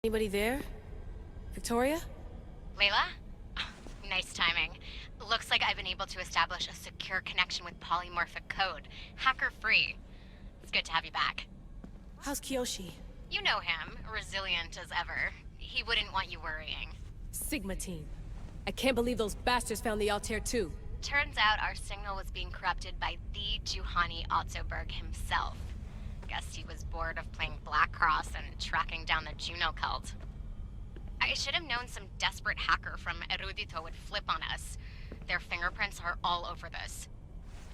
Anybody there? Victoria? Layla? Nice timing. Looks like I've been able to establish a secure connection with polymorphic code. Hacker-free. It's good to have you back. How's Kiyoshi? You know him, resilient as ever. He wouldn't want you worrying. Sigma team. I can't believe those bastards found the Altair too. Turns out our signal was being corrupted by the Juhani Otzoberg himself. Guess he was bored of playing Black Cross and tracking down the Juno cult. I should have known some desperate hacker from Erudito would flip on us. Their fingerprints are all over this.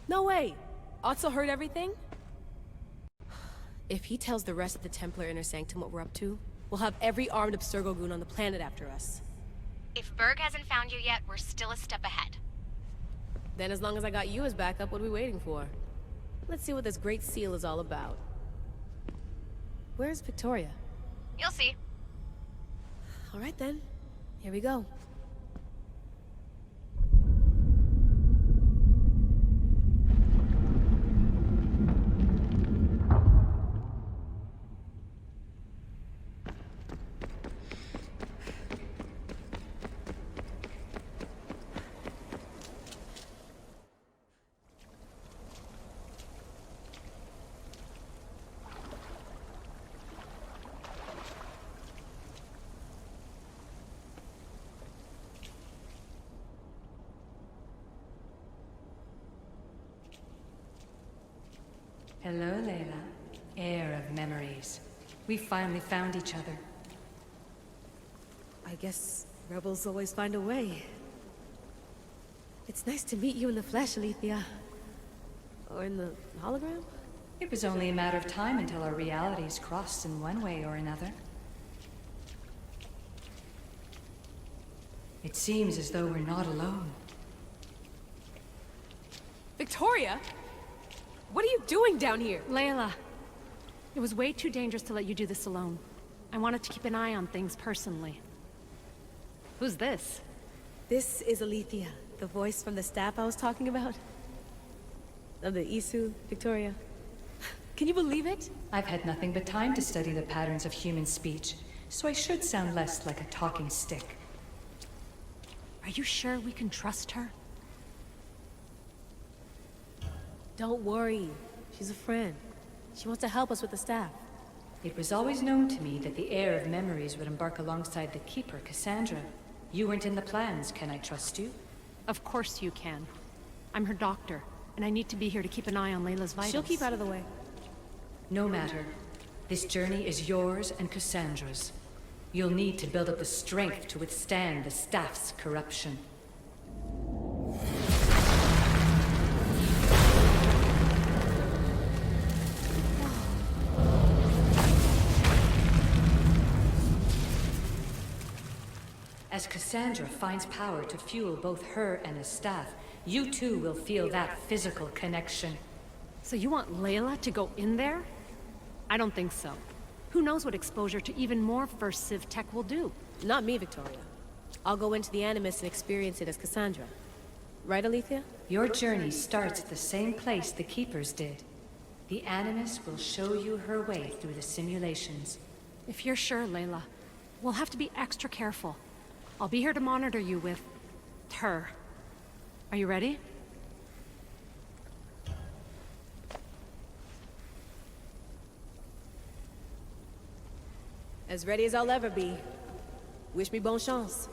No way! Otso heard everything? If he tells the rest of the Templar Inner Sanctum what we're up to, we'll have every armed Abstergo goon on the planet after us. If Berg hasn't found you yet, we're still a step ahead. Then as long as I got you as backup, what are we waiting for? Let's see what this Great Seal is all about. Where's Victoria? You'll see. All right then. Here we go. Hello, Layla. Heir of memories. We finally found each other. I guess rebels always find a way. It's nice to meet you in the flesh, Alethea. Or in the hologram? It was only a matter of time until our realities crossed in one way or another. It seems as though we're not alone. Victoria? What are you doing down here? Layla, it was way too dangerous to let you do this alone. I wanted to keep an eye on things personally. Who's this? This is Alethea, the voice from the staff I was talking about. Of the Isu, Victoria. Can you believe it? I've had nothing but time to study the patterns of human speech, so I should sound less like a talking stick. Are you sure we can trust her? Don't worry. She's a friend. She wants to help us with the staff. It was always known to me that the heir of memories would embark alongside the Keeper, Cassandra. You weren't in the plans, can I trust you? Of course you can. I'm her doctor, and I need to be here to keep an eye on Layla's vitals. She'll keep out of the way. No matter. This journey is yours and Cassandra's. You'll need to build up the strength to withstand the staff's corruption. As Cassandra finds power to fuel both her and the staff, you too will feel that physical connection. So you want Layla to go in there? I don't think so. Who knows what exposure to even more First Civ tech will do? Not me, Victoria. I'll go into the Animus and experience it as Cassandra. Right, Alethea? Your journey starts at the same place the Keepers did. The Animus will show you her way through the simulations. If you're sure, Layla, we'll have to be extra careful. I'll be here to monitor you with her. Are you ready? As ready as I'll ever be. Wish me bonne chance.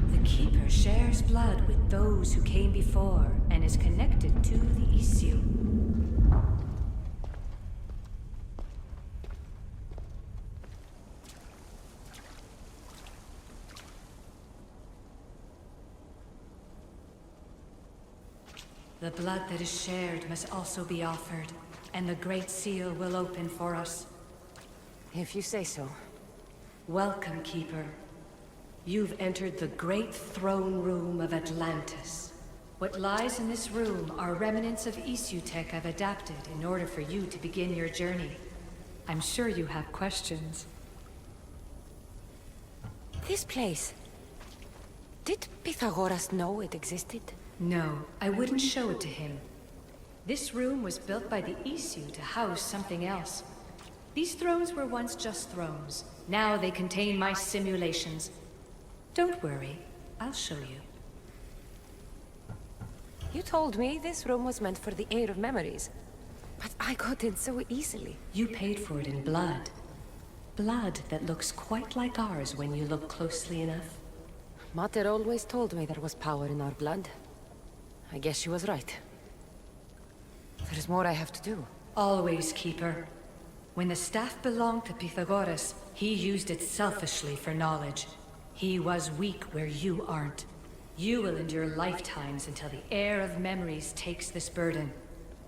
The Keeper shares blood with those who came before and is connected to the issue. The blood that is shared must also be offered, and the Great Seal will open for us. If you say so. Welcome, Keeper. You've entered the great throne room of Atlantis. What lies in this room are remnants of issue tech I've adapted in order for you to begin your journey. I'm sure you have questions. This place... Did Pythagoras know it existed? No, I wouldn't show it to him. This room was built by the Isu to house something else. These thrones were once just thrones. Now they contain my simulations. Don't worry, I'll show you. You told me this room was meant for the air of memories. But I got in so easily. You paid for it in blood. Blood that looks quite like ours when you look closely enough. Mater always told me there was power in our blood. I guess she was right. There's more I have to do. Always, Keeper. When the staff belonged to Pythagoras, he used it selfishly for knowledge. He was weak where you aren't. You will endure lifetimes until the heir of memories takes this burden.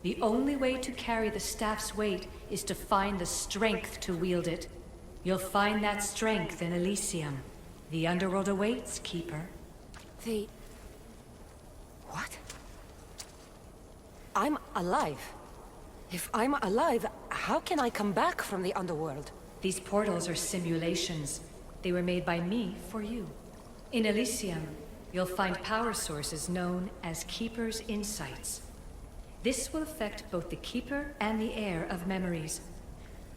The only way to carry the staff's weight is to find the strength to wield it. You'll find that strength in Elysium. The underworld awaits, Keeper. What? I'm alive. If I'm alive, how can I come back from the underworld? These portals are simulations. They were made by me for you. In Elysium, you'll find power sources known as Keeper's Insights. This will affect both the Keeper and the heir of memories.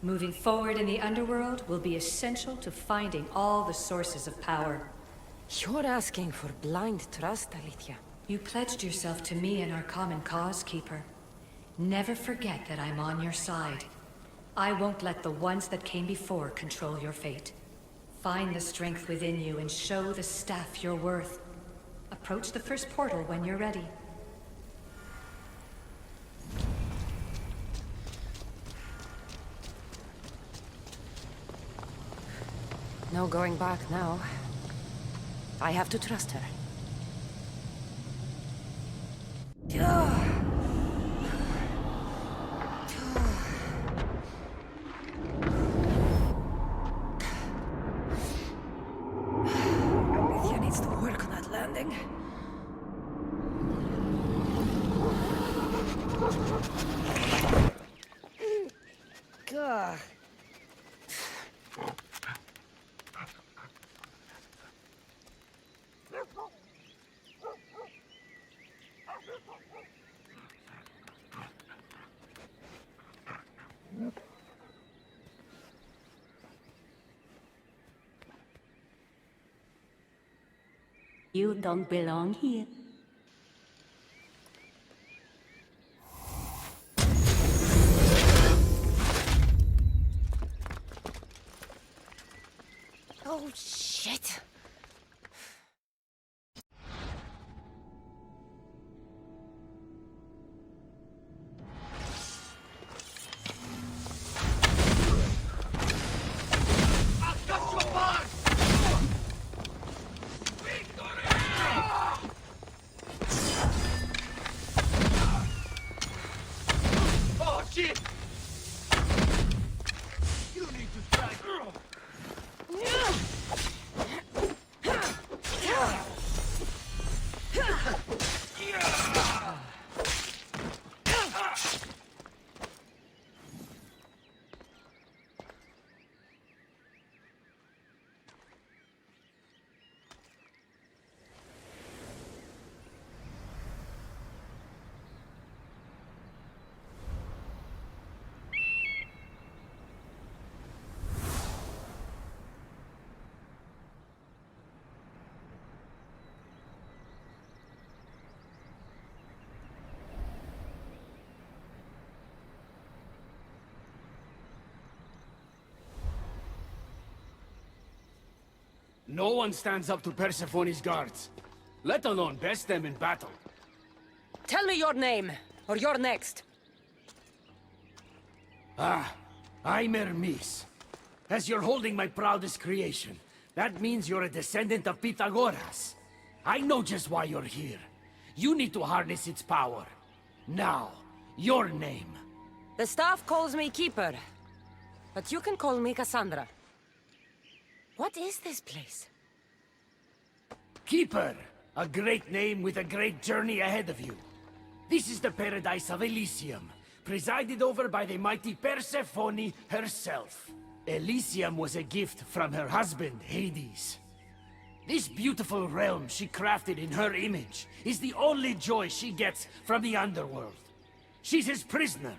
Moving forward in the underworld will be essential to finding all the sources of power. You're asking for blind trust, Alithia. You pledged yourself to me and our common cause, Keeper. Never forget that I'm on your side. I won't let the ones that came before control your fate. Find the strength within you and show the staff your worth. Approach the first portal when you're ready. No going back now. I have to trust her. Alithia needs to work on that landing. Gah. You don't belong here. Oh, shit. No one stands up to Persephone's guards, let alone best them in battle. Tell me your name, or you're next. I'm Hermes. As you're holding my proudest creation, that means you're a descendant of Pythagoras. I know just why you're here. You need to harness its power. Now, your name. The staff calls me Keeper, but you can call me Cassandra. What is this place? Keeper, a great name with a great journey ahead of you. This is the paradise of Elysium, presided over by the mighty Persephone herself. Elysium was a gift from her husband, Hades. This beautiful realm she crafted in her image is the only joy she gets from the underworld. She's his prisoner.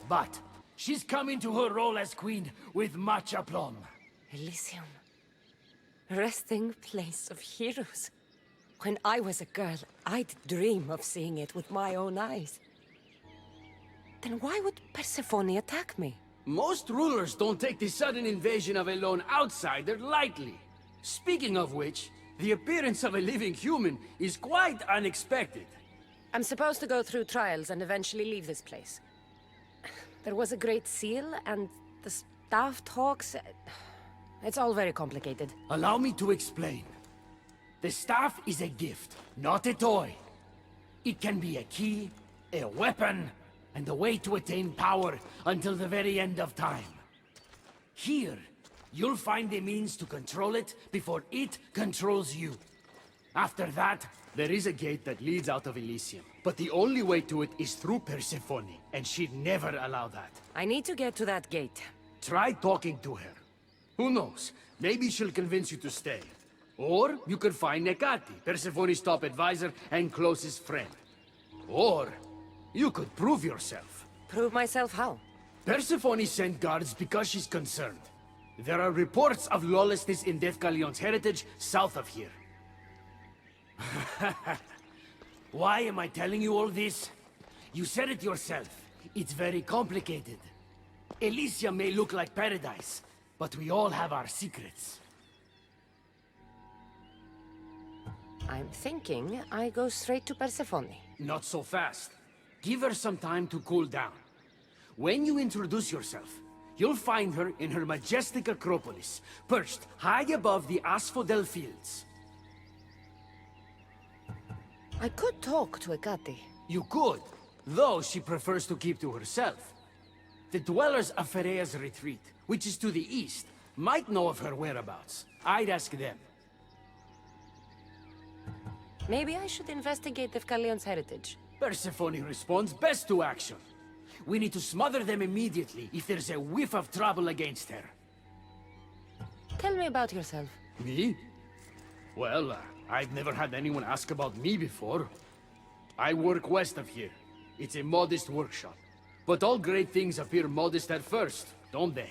But she's come into her role as queen with much aplomb. Elysium. Resting place of heroes. When I was a girl, I'd dream of seeing it with my own eyes. Then why would Persephone attack me? Most rulers don't take the sudden invasion of a lone outsider lightly. Speaking of which, the appearance of a living human is quite unexpected. I'm supposed to go through trials and eventually leave this place. There was a great seal, and the staff talks... It's all very complicated. Allow me to explain. The staff is a gift, not a toy. It can be a key, a weapon, and a way to attain power until the very end of time. Here, you'll find the means to control it before it controls you. After that, there is a gate that leads out of Elysium. But the only way to it is through Persephone, and she'd never allow that. I need to get to that gate. Try talking to her. Who knows? Maybe she'll convince you to stay. Or you could find Nekati, Persephone's top advisor and closest friend. Or you could prove yourself. Prove myself how? Persephone sent guards because she's concerned. There are reports of lawlessness in Defcalion's heritage south of here. Why am I telling you all this? You said it yourself. It's very complicated. Elysium may look like paradise, but we all have our secrets. I'm thinking I go straight to Persephone. Not so fast. Give her some time to cool down. When you introduce yourself, you'll find her in her majestic acropolis, perched high above the asphodel fields. I could talk to Ekati. You could, though she prefers to keep to herself. The dwellers of Pherea's retreat, which is to the east, might know of her whereabouts. I'd ask them. Maybe I should investigate Defcalion's heritage. Persephone responds best to action. We need to smother them immediately if there's a whiff of trouble against her. Tell me about yourself. Me? Well, I've never had anyone ask about me before. I work west of here. It's a modest workshop. But all great things appear modest at first, don't they?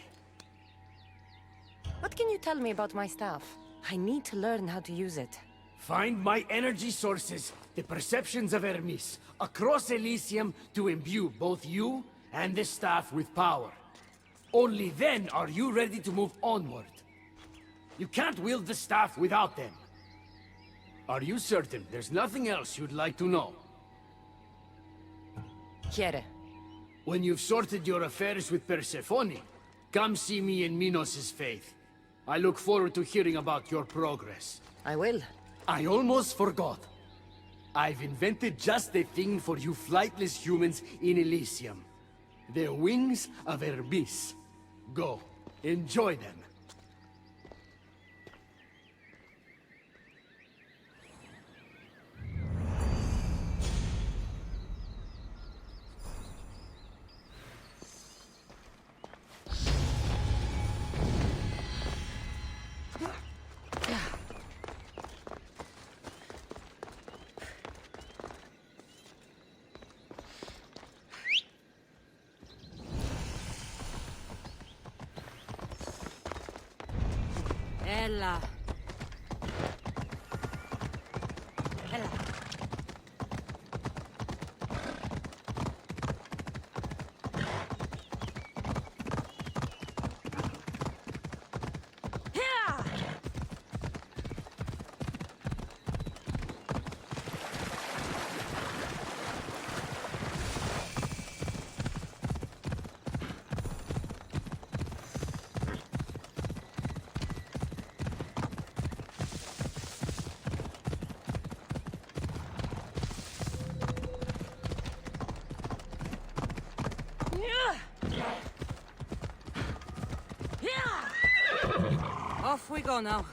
What can you tell me about my staff? I need to learn how to use it. Find my energy sources, the perceptions of Hermes, across Elysium to imbue both you and the staff with power. Only then are you ready to move onward. You can't wield the staff without them. Are you certain there's nothing else you'd like to know? Quiere. When you've sorted your affairs with Persephone, come see me in Minos' faith. I look forward to hearing about your progress. I will. I almost forgot. I've invented just the thing for you flightless humans in Elysium. The wings of Hermes. Go, enjoy them. Ella. Ella. Off we go now.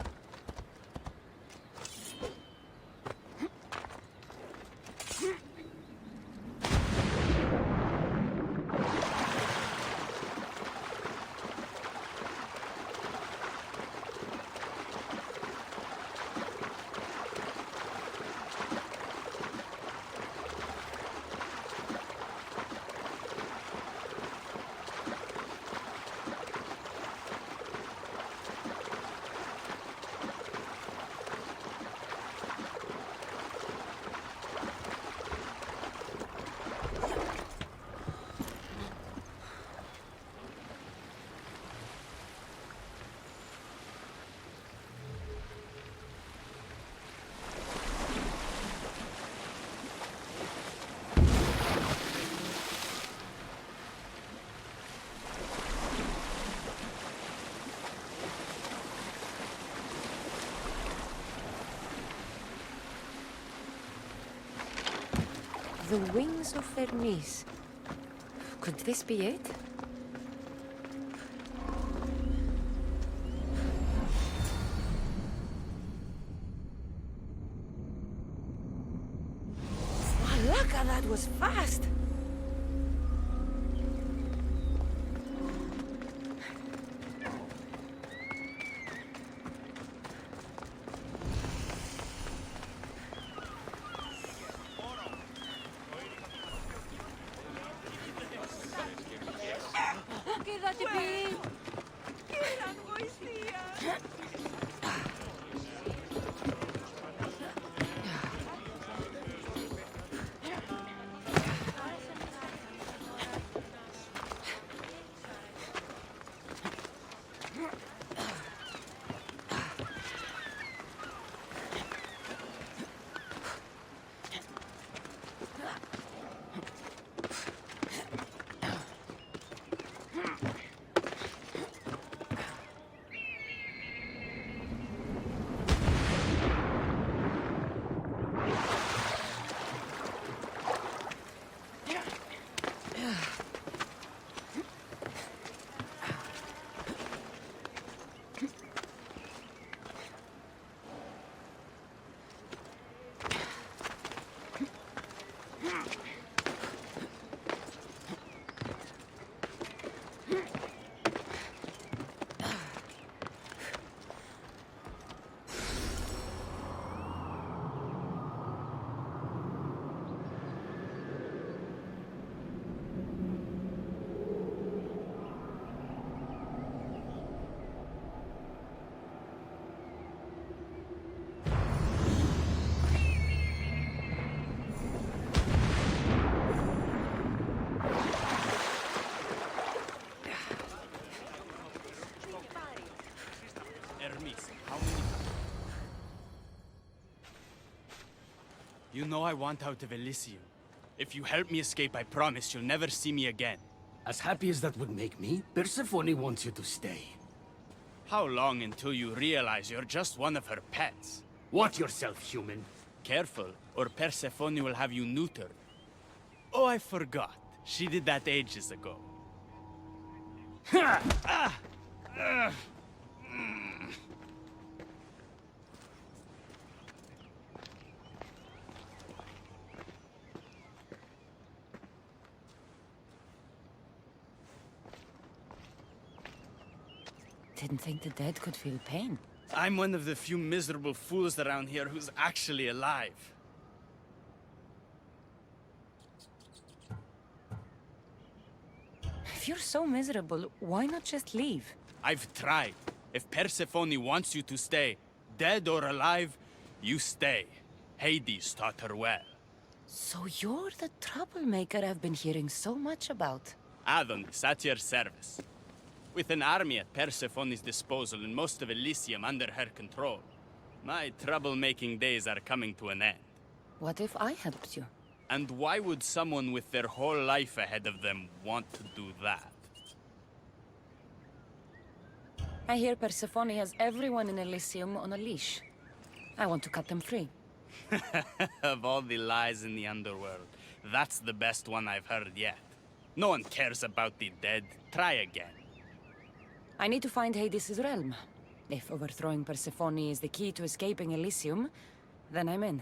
The wings of Hermes. Could this be it? Malaka, that was fast! You know I want out of Elysium. If you help me escape, I promise you'll never see me again. As happy as that would make me, Persephone wants you to stay. How long until you realize you're just one of her pets? Watch yourself, human. Careful, or Persephone will have you neutered. Oh, I forgot. She did that ages ago. Didn't think the dead could feel pain. I'm one of the few miserable fools around here who's actually alive. If you're so miserable, why not just leave? I've tried. If Persephone wants you to stay, dead or alive, you stay. Hades taught her well. So you're the troublemaker I've been hearing so much about. Adonis, at your service. With an army at Persephone's disposal and most of Elysium under her control, my troublemaking days are coming to an end. What if I helped you? And why would someone with their whole life ahead of them want to do that? I hear Persephone has everyone in Elysium on a leash. I want to cut them free. Of all the lies in the underworld, that's the best one I've heard yet. No one cares about the dead. Try again. I need to find Hades' realm. If overthrowing Persephone is the key to escaping Elysium, then I'm in.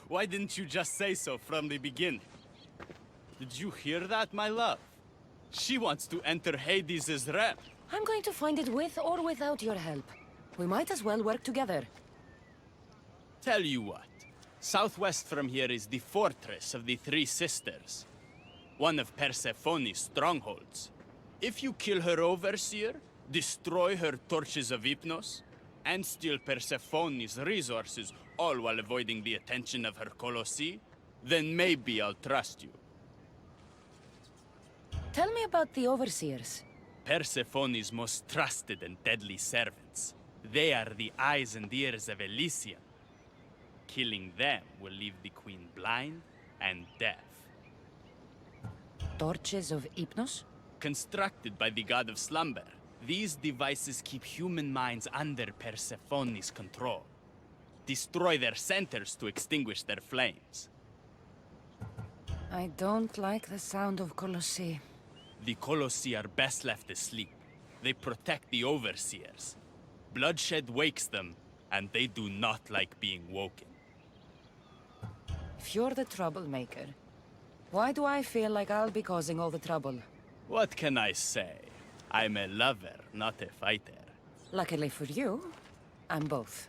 Why didn't you just say so from the beginning? Did you hear that, my love? She wants to enter Hades' realm. I'm going to find it with or without your help. We might as well work together. Tell you what. Southwest from here is the fortress of the Three Sisters. One of Persephone's strongholds. If you kill her overseer, destroy her torches of Hypnos, and steal Persephone's resources, all while avoiding the attention of her Colossi, then maybe I'll trust you. Tell me about the overseers. Persephone's most trusted and deadly servants. They are the eyes and ears of Elysium. Killing them will leave the queen blind and deaf. Torches of Hypnos? Constructed by the god of slumber, these devices keep human minds under Persephone's control. Destroy their centers to extinguish their flames. I don't like the sound of Colossi. The Colossi are best left asleep. They protect the overseers. Bloodshed wakes them, and they do not like being woken. If you're the troublemaker, why do I feel like I'll be causing all the trouble? What can I say? I'm a lover, not a fighter. Luckily for you, I'm both.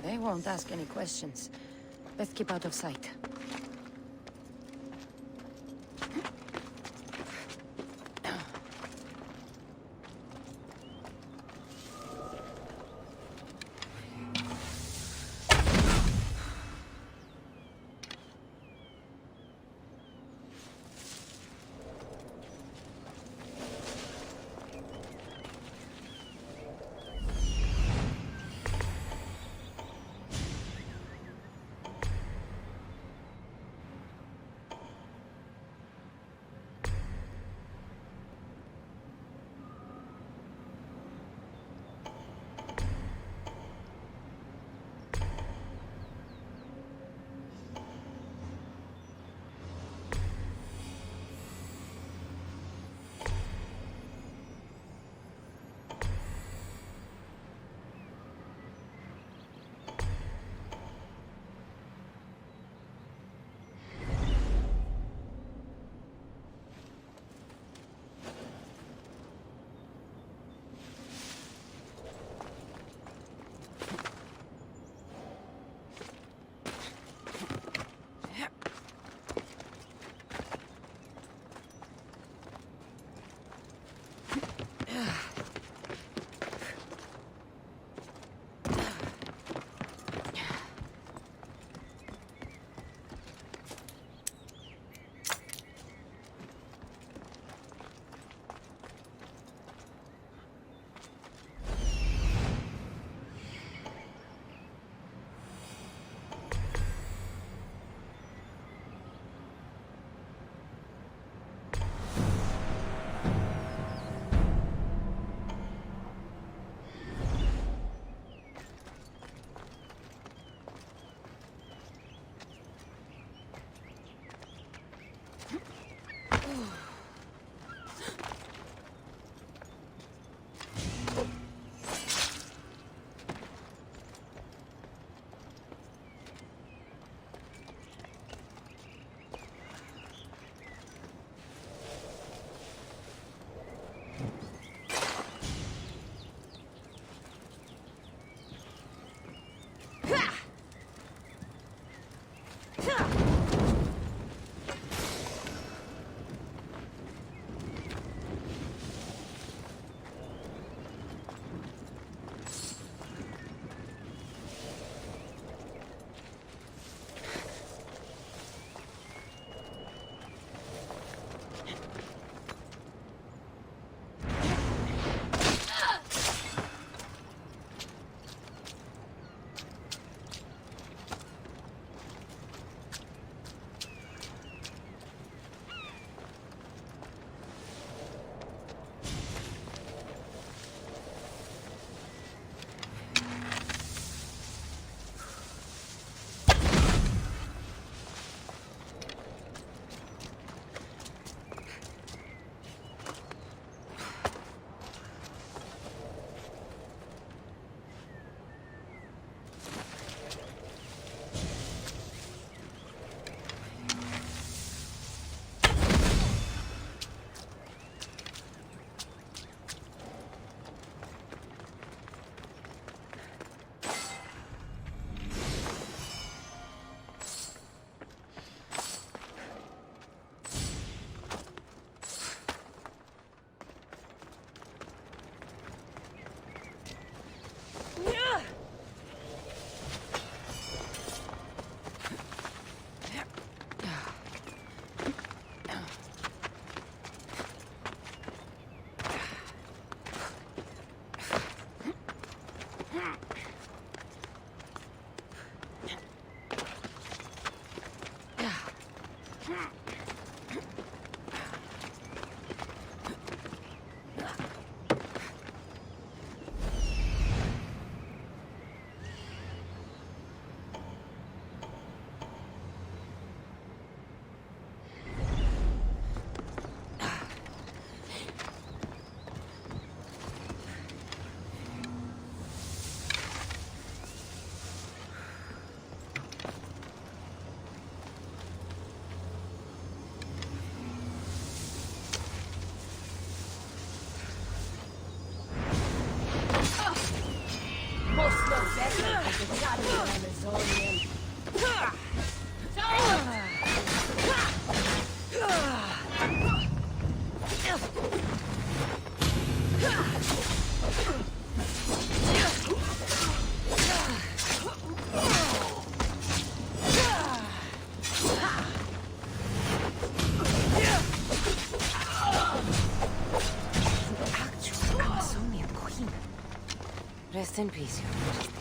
They won't ask any questions. Best keep out of sight. Amazonian. Actual Amazonian queen. Rest in peace, Your Majesty.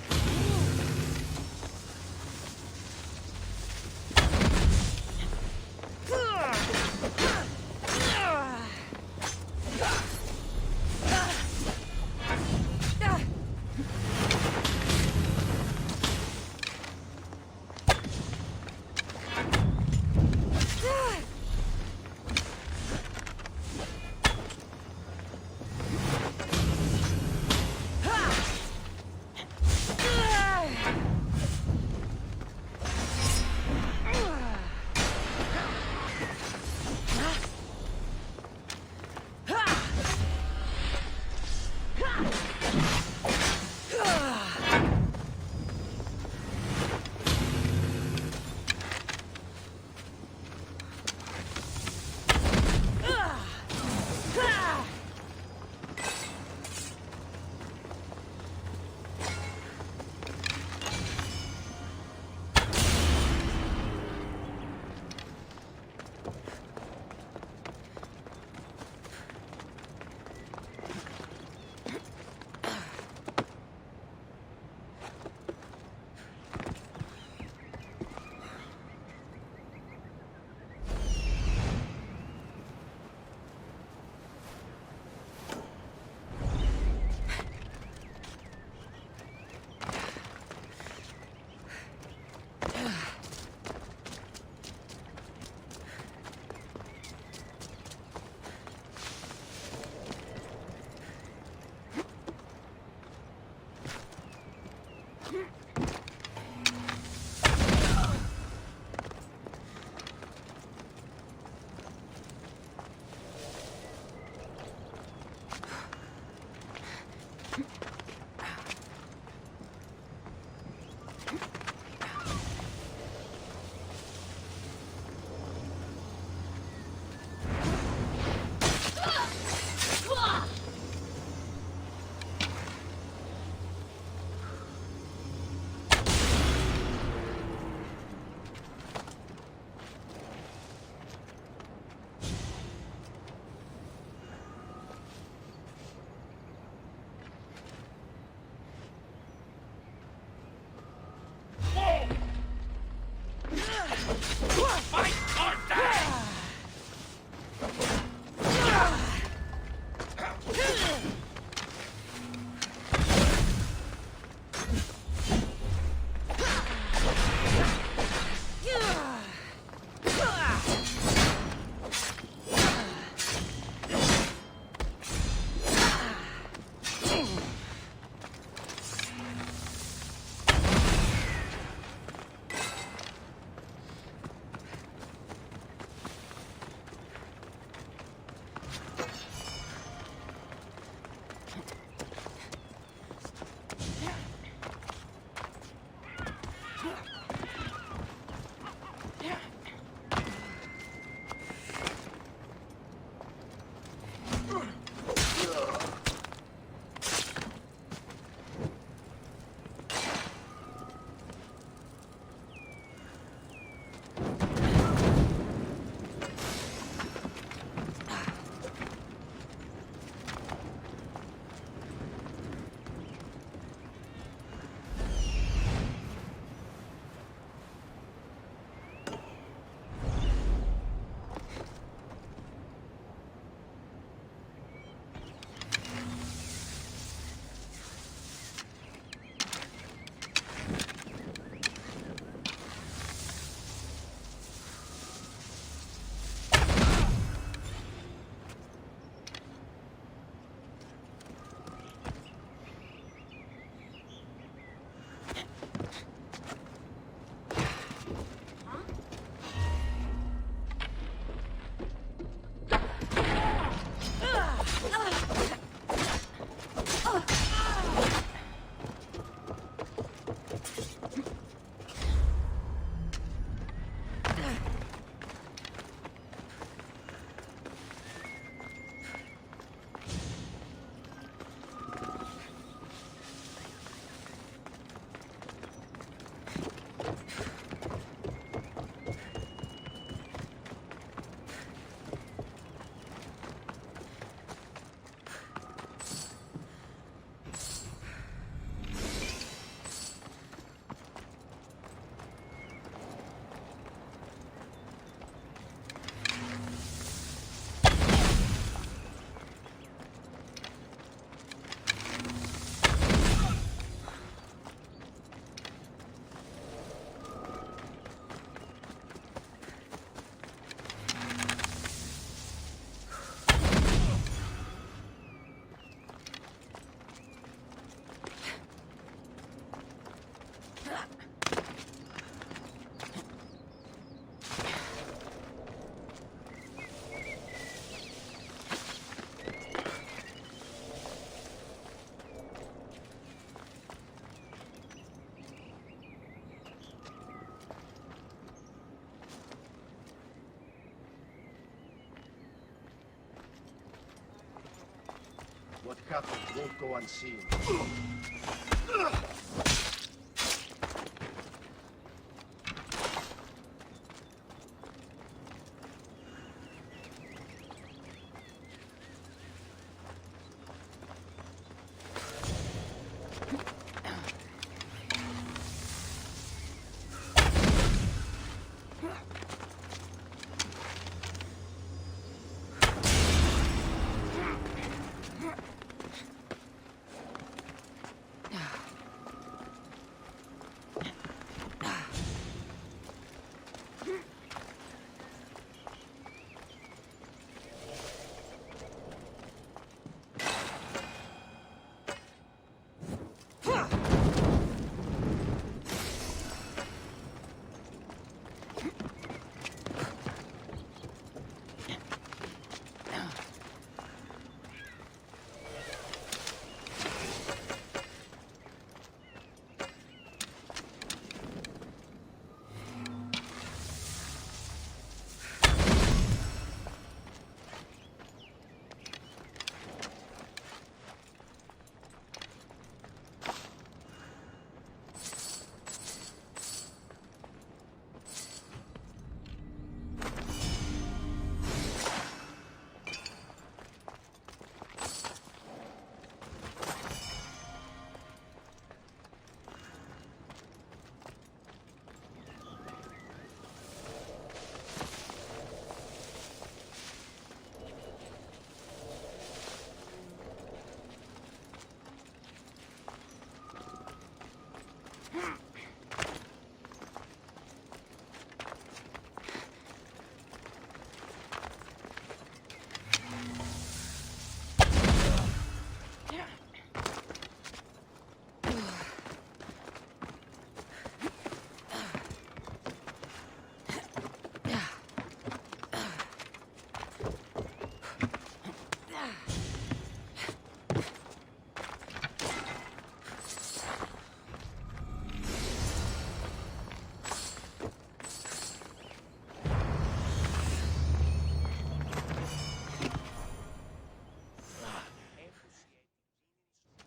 captive won't go unseen.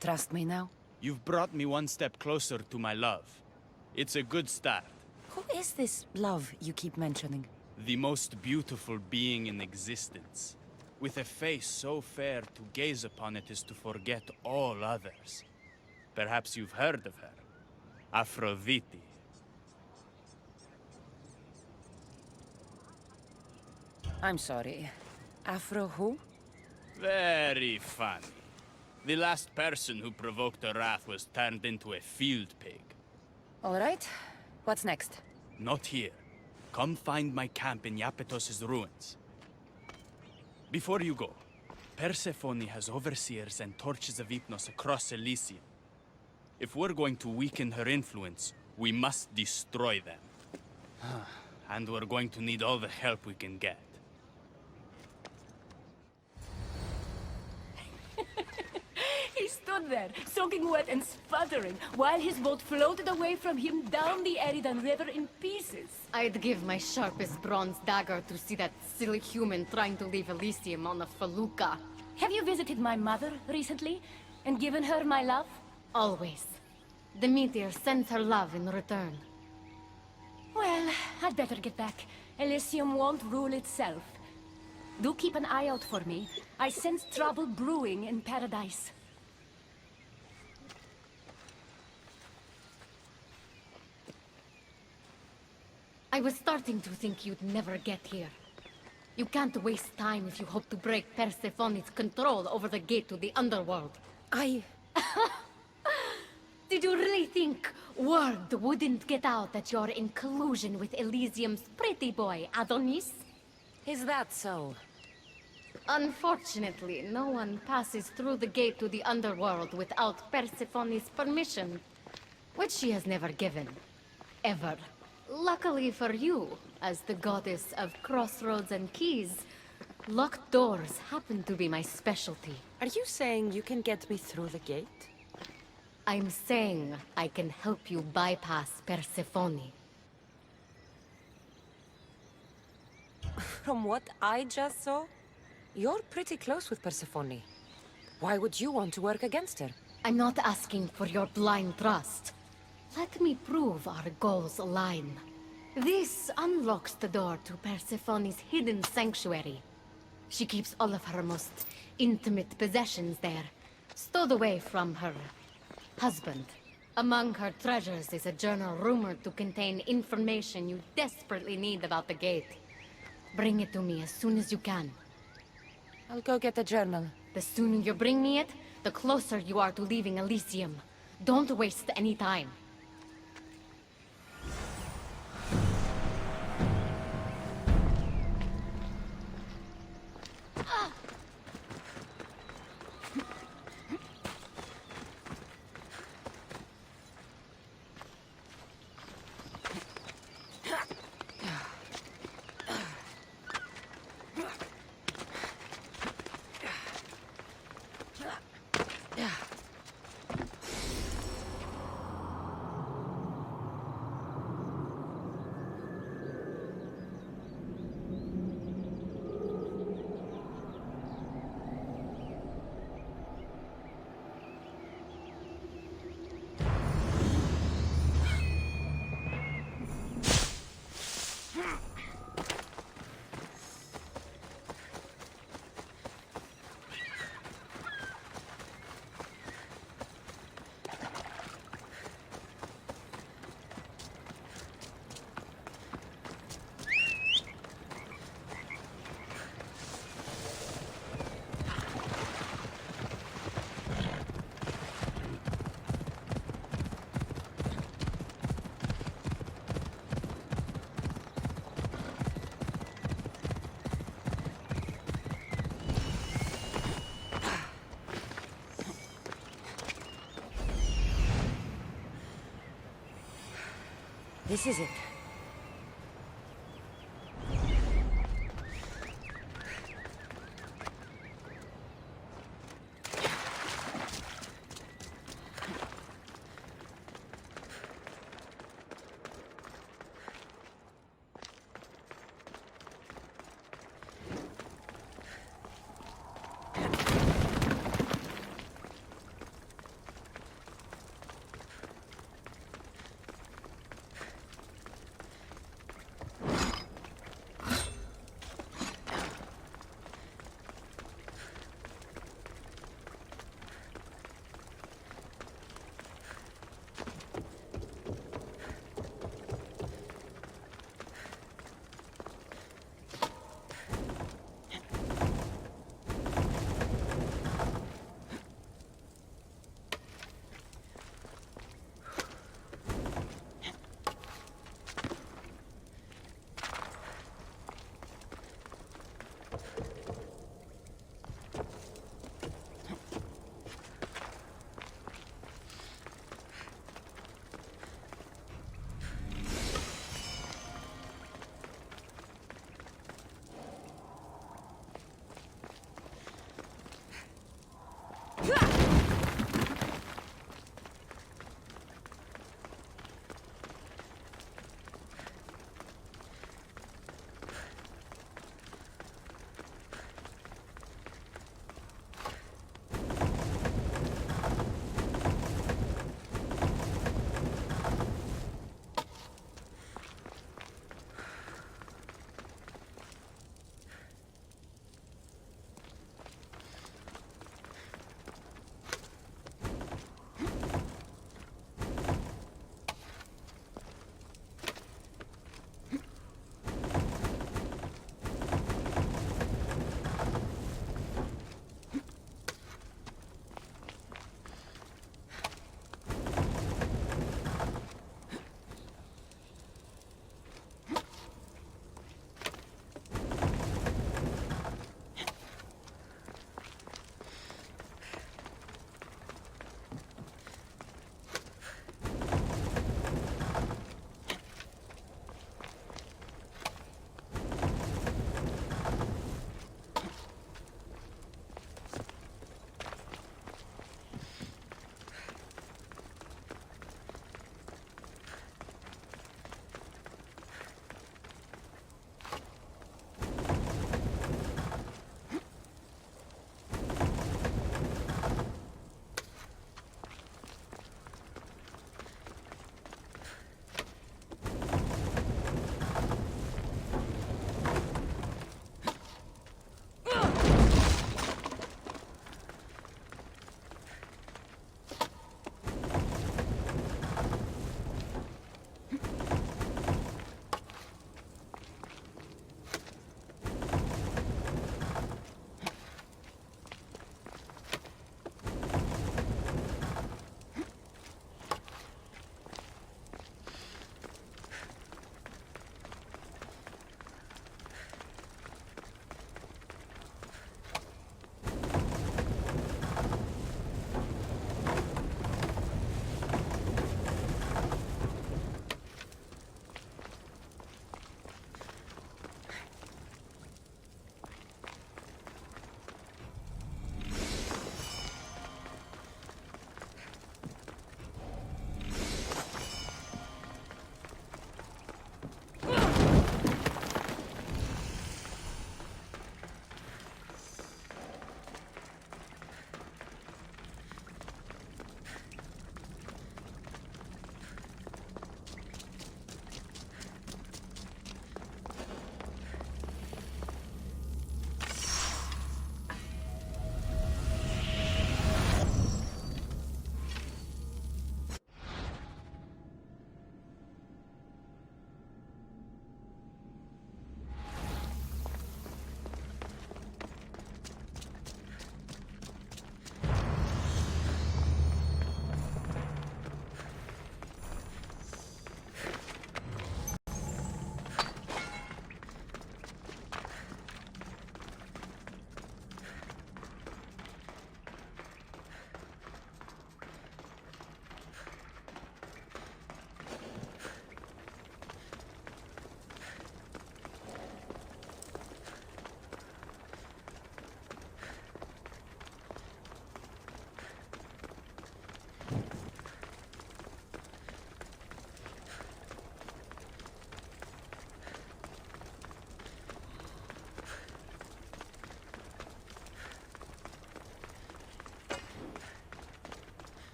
Trust me now? You've brought me one step closer to my love. It's a good start. Who is this love you keep mentioning? The most beautiful being in existence. With a face so fair, to gaze upon it is to forget all others. Perhaps you've heard of her. Aphrodite. I'm sorry. Afro who? Very funny. The last person who provoked her wrath was turned into a field pig. All right. What's next? Not here. Come find my camp in Iapetos' ruins. Before you go, Persephone has overseers and torches of Hypnos across Elysium. If we're going to weaken her influence, we must destroy them. And we're going to need all the help we can get. He stood there, soaking wet and sputtering, while his boat floated away from him down the Eridan River in pieces. I'd give my sharpest bronze dagger to see that silly human trying to leave Elysium on a felucca. Have you visited my mother recently, and given her my love? Always. The meteor sends her love in return. Well, I'd better get back. Elysium won't rule itself. Do keep an eye out for me. I sense trouble brewing in paradise. I was starting to think you'd never get here. You can't waste time if you hope to break Persephone's control over the gate to the underworld. Did you really think word wouldn't get out that you're in collusion with Elysium's pretty boy, Adonis? Is that so? Unfortunately, no one passes through the gate to the underworld without Persephone's permission, which she has never given. Ever. Luckily for you, as the goddess of crossroads and keys, locked doors happen to be my specialty. Are you saying you can get me through the gate? I'm saying I can help you bypass Persephone. From what I just saw, you're pretty close with Persephone. Why would you want to work against her? I'm not asking for your blind trust. Let me prove our goals align. This unlocks the door to Persephone's hidden sanctuary. She keeps all of her most intimate possessions there, stowed away from her husband. Among her treasures is a journal rumored to contain information you desperately need about the gate. Bring it to me as soon as you can. I'll go get the journal. The sooner you bring me it, the closer you are to leaving Elysium. Don't waste any time. This is it.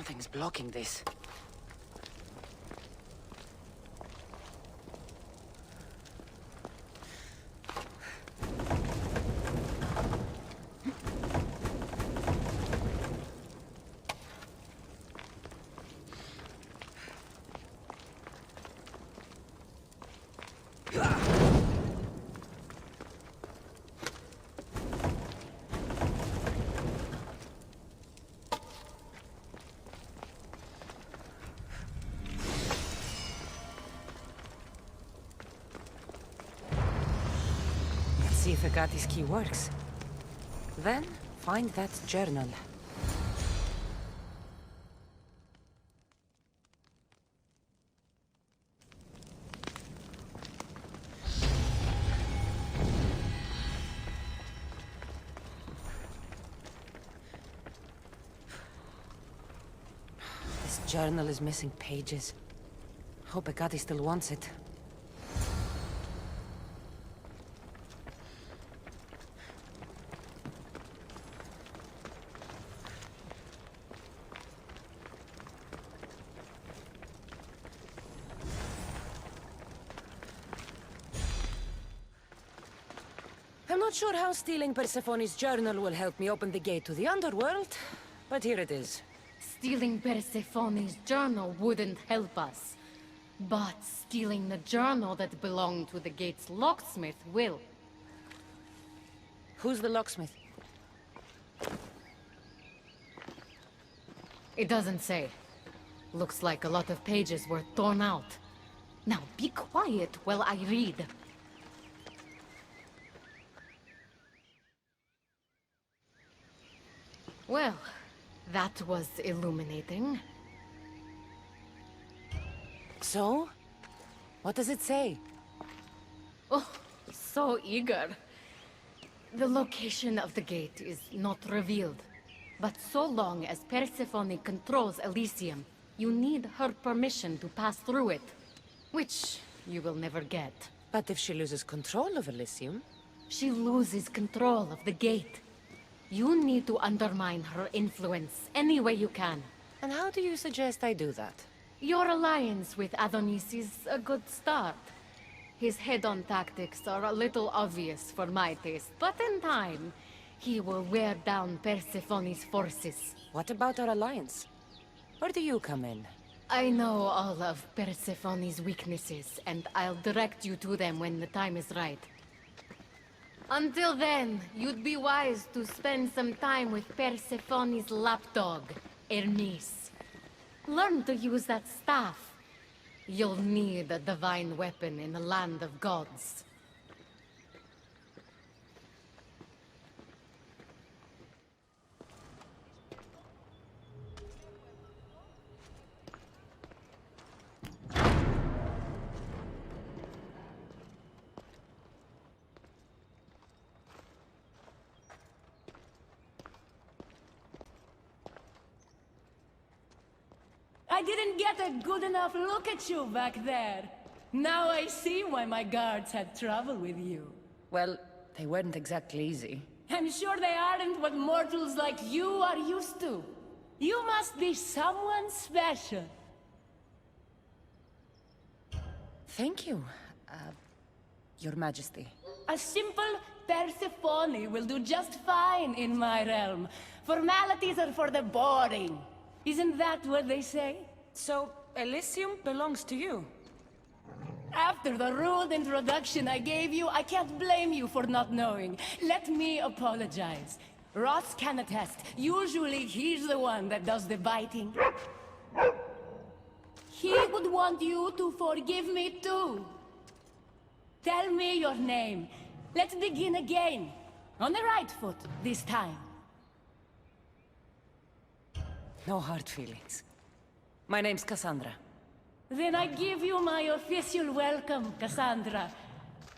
Something's blocking this. See if Agati's key works. Then, find that journal. This journal is missing pages. Hope Agati still wants it. I'm not sure how stealing Persephone's journal will help me open the gate to the underworld, but here it is. Stealing Persephone's journal wouldn't help us. But stealing the journal that belonged to the gate's locksmith will. Who's the locksmith? It doesn't say. Looks like a lot of pages were torn out. Now be quiet while I read. Well, that was illuminating. So? What does it say? Oh, so eager. The location of the gate is not revealed. But so long as Persephone controls Elysium, you need her permission to pass through it. Which you will never get. But if she loses control of Elysium? She loses control of the gate. You need to undermine her influence any way you can. And how do you suggest I do that? Your alliance with Adonis is a good start. His head-on tactics are a little obvious for my taste, but in time, he will wear down Persephone's forces. What about our alliance? Where do you come in? I know all of Persephone's weaknesses, and I'll direct you to them when the time is right. Until then, you'd be wise to spend some time with Persephone's lapdog, Hermes. Learn to use that staff. You'll need a divine weapon in the land of gods. I didn't get a good enough look at you back there. Now I see why my guards had trouble with you. Well, they weren't exactly easy. I'm sure they aren't what mortals like you are used to. You must be someone special. Thank you, Your Majesty. A simple Persephone will do just fine in my realm. Formalities are for the boring. Isn't that what they say? So, Elysium belongs to you? After the rude introduction I gave you, I can't blame you for not knowing. Let me apologize. Ross can attest. Usually he's the one that does the biting. He would want you to forgive me too. Tell me your name. Let's begin again. On the right foot this time. No hard feelings. My name's Cassandra. Then I give you my official welcome, Cassandra.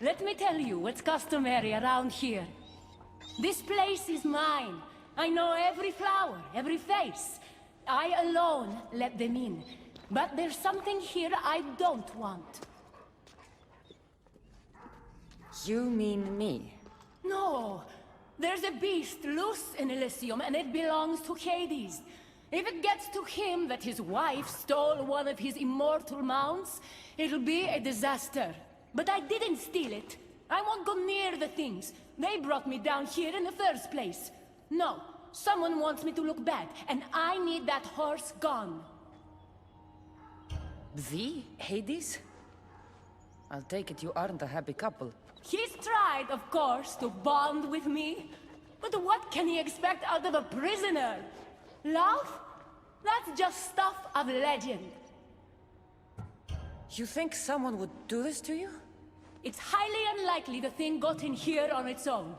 Let me tell you what's customary around here. This place is mine. I know every flower, every face. I alone let them in. But there's something here I don't want. You mean me? No. There's a beast loose in Elysium, and it belongs to Hades. If it gets to him that his wife stole one of his immortal mounts, it'll be a disaster. But I didn't steal it. I won't go near the things. They brought me down here in the first place. No, someone wants me to look bad, and I need that horse gone. The Hades? I'll take it you aren't a happy couple. He's tried, of course, to bond with me. But what can he expect out of a prisoner? Love? That's just stuff of legend. You think someone would do this to you? It's highly unlikely the thing got in here on its own.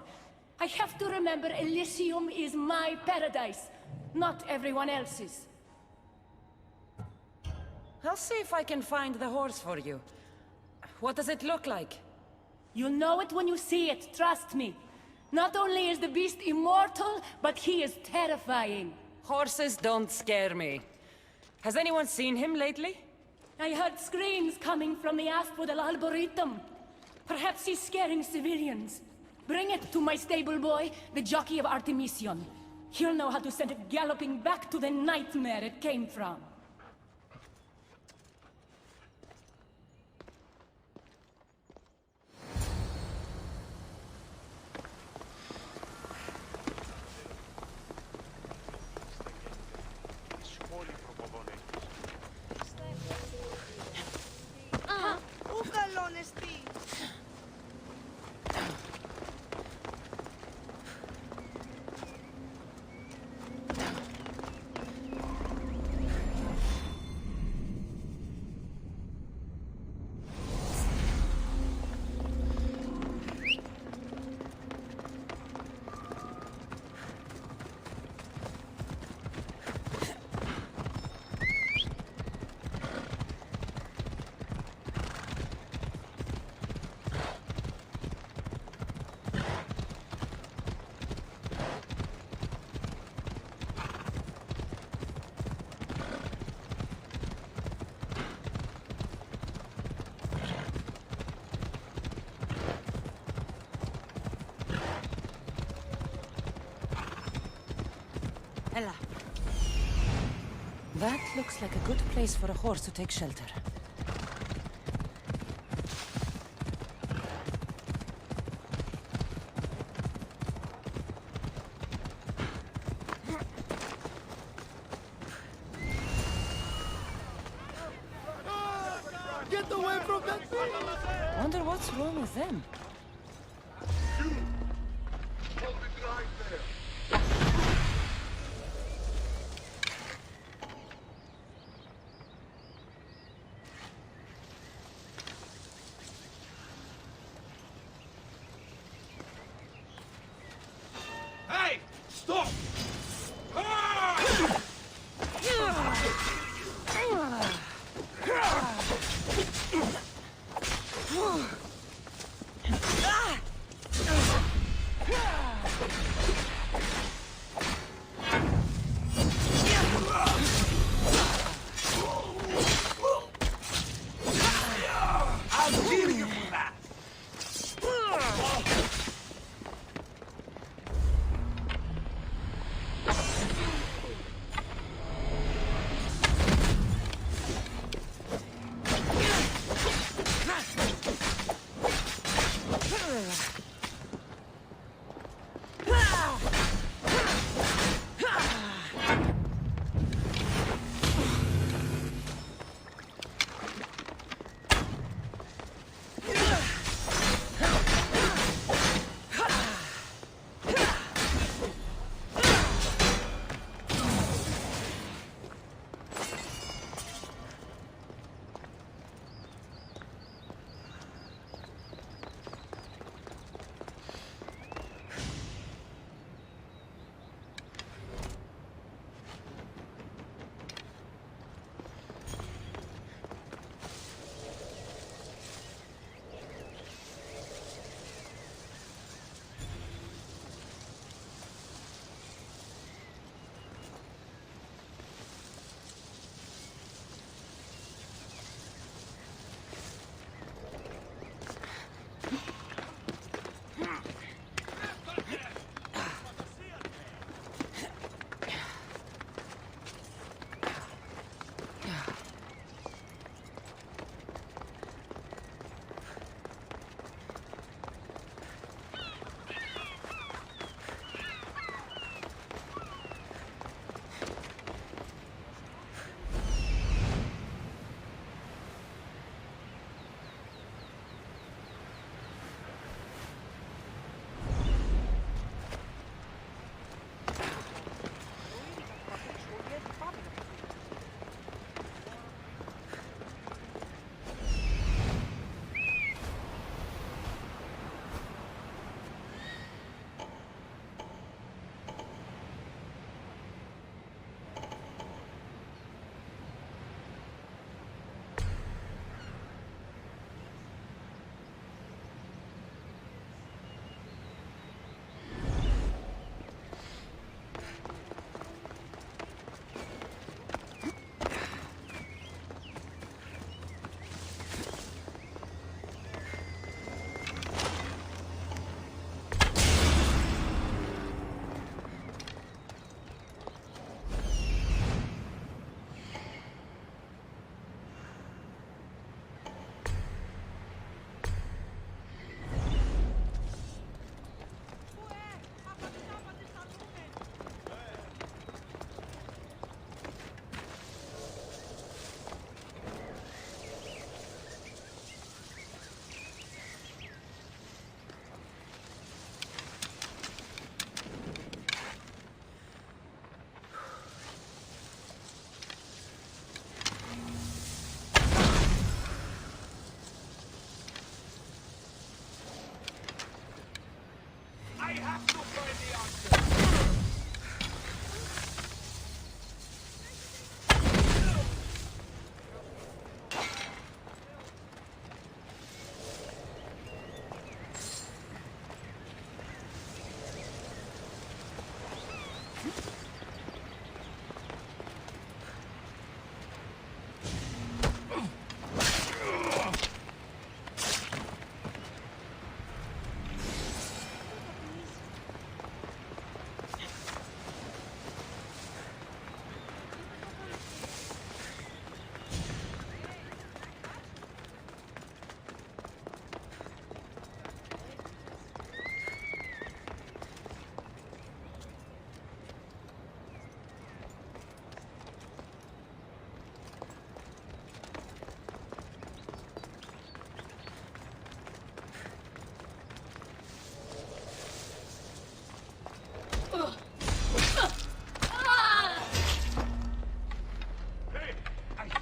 I have to remember Elysium is my paradise, not everyone else's. I'll see if I can find the horse for you. What does it look like? You'll know it when you see it, trust me. Not only is the beast immortal, but he is terrifying. Horses don't scare me. Has anyone seen him lately? I heard screams coming from the Asphodel Arboretum. Perhaps he's scaring civilians. Bring it to my stable boy, the jockey of Artemision. He'll know how to send it galloping back to the nightmare it came from. Ella. That looks like a good place for a horse to take shelter. Get away from that thing! Wonder what's wrong with them. Hold it right there. Hey! Stop! I'll kill you for that!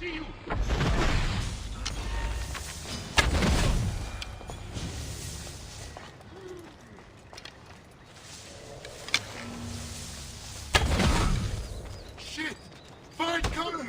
see you! Shit! Find cover!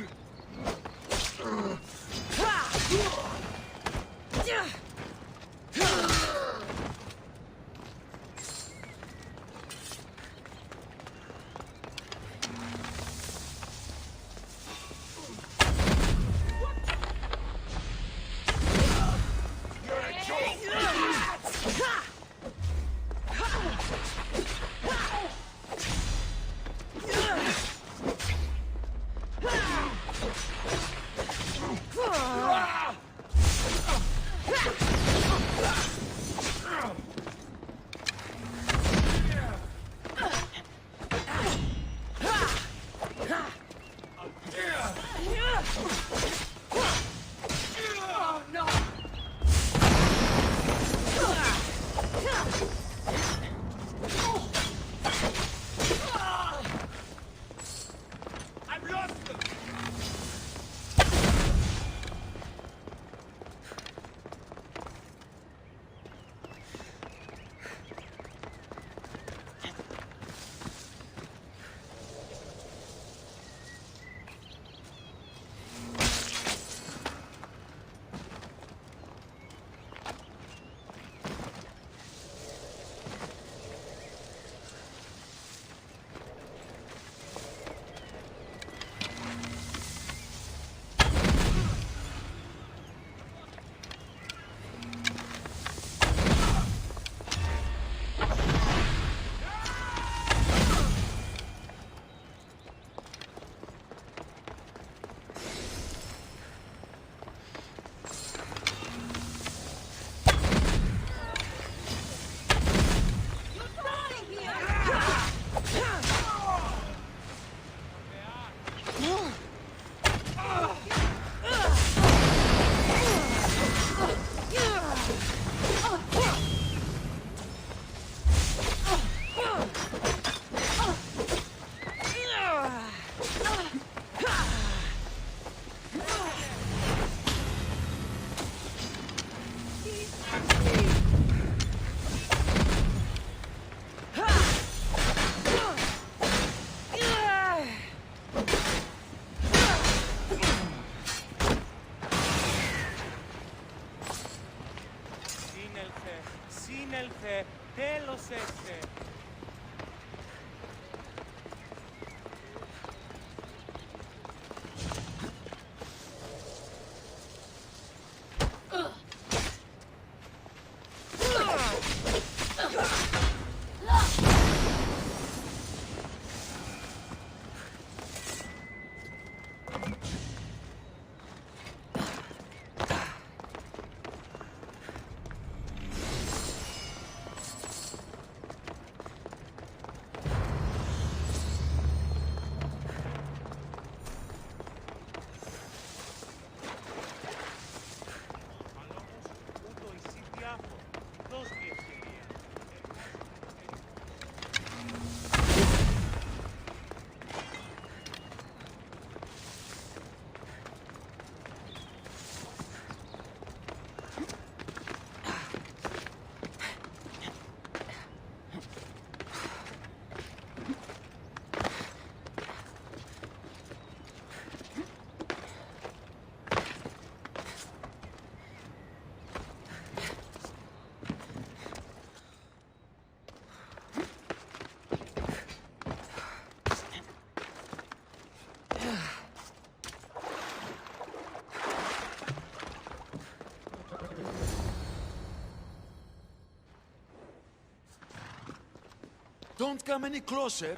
Don't come any closer.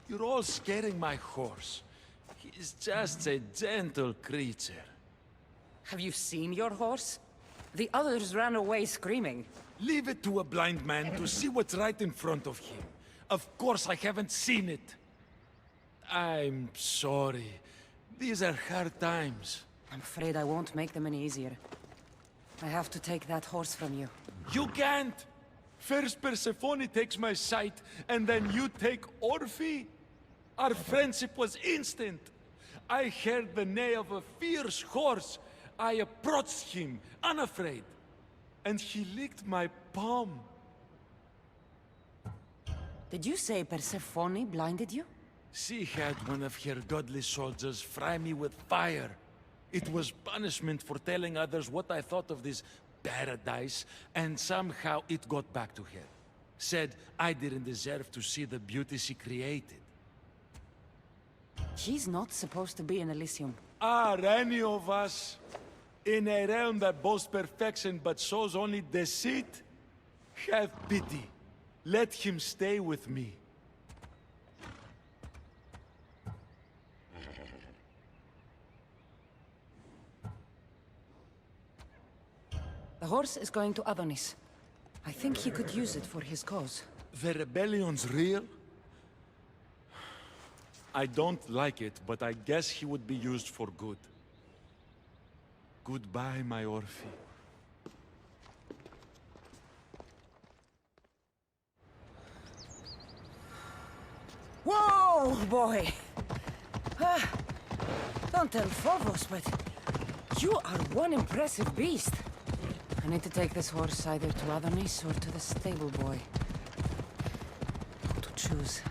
You're all scaring my horse. He's just a gentle creature. Have you seen your horse? The others ran away screaming. Leave it to a blind man to see what's right in front of him. Of course I haven't seen it. I'm sorry. These are hard times. I'm afraid I won't make them any easier. I have to take that horse from you. You can't! First Persephone takes my sight, and then you take Orphe? Our friendship was instant. I heard the neigh of a fierce horse. I approached him, unafraid. And he licked my palm. Did you say Persephone blinded you? She had one of her godly soldiers fry me with fire. It was punishment for telling others what I thought of this paradise, and somehow it got back to her. Said I didn't deserve to see the beauty she created. She's not supposed to be in Elysium. Are any of us in a realm that boasts perfection but shows only deceit? Have pity. Let him stay with me. The horse is going to Adonis. I think he could use it for his cause. The rebellion's real? I don't like it, but I guess he would be used for good. Goodbye, my Orphe. Whoa, boy! Don't tell Phobos, but you are one impressive beast. I need to take this horse either to Adonis or to the stable boy. How to choose?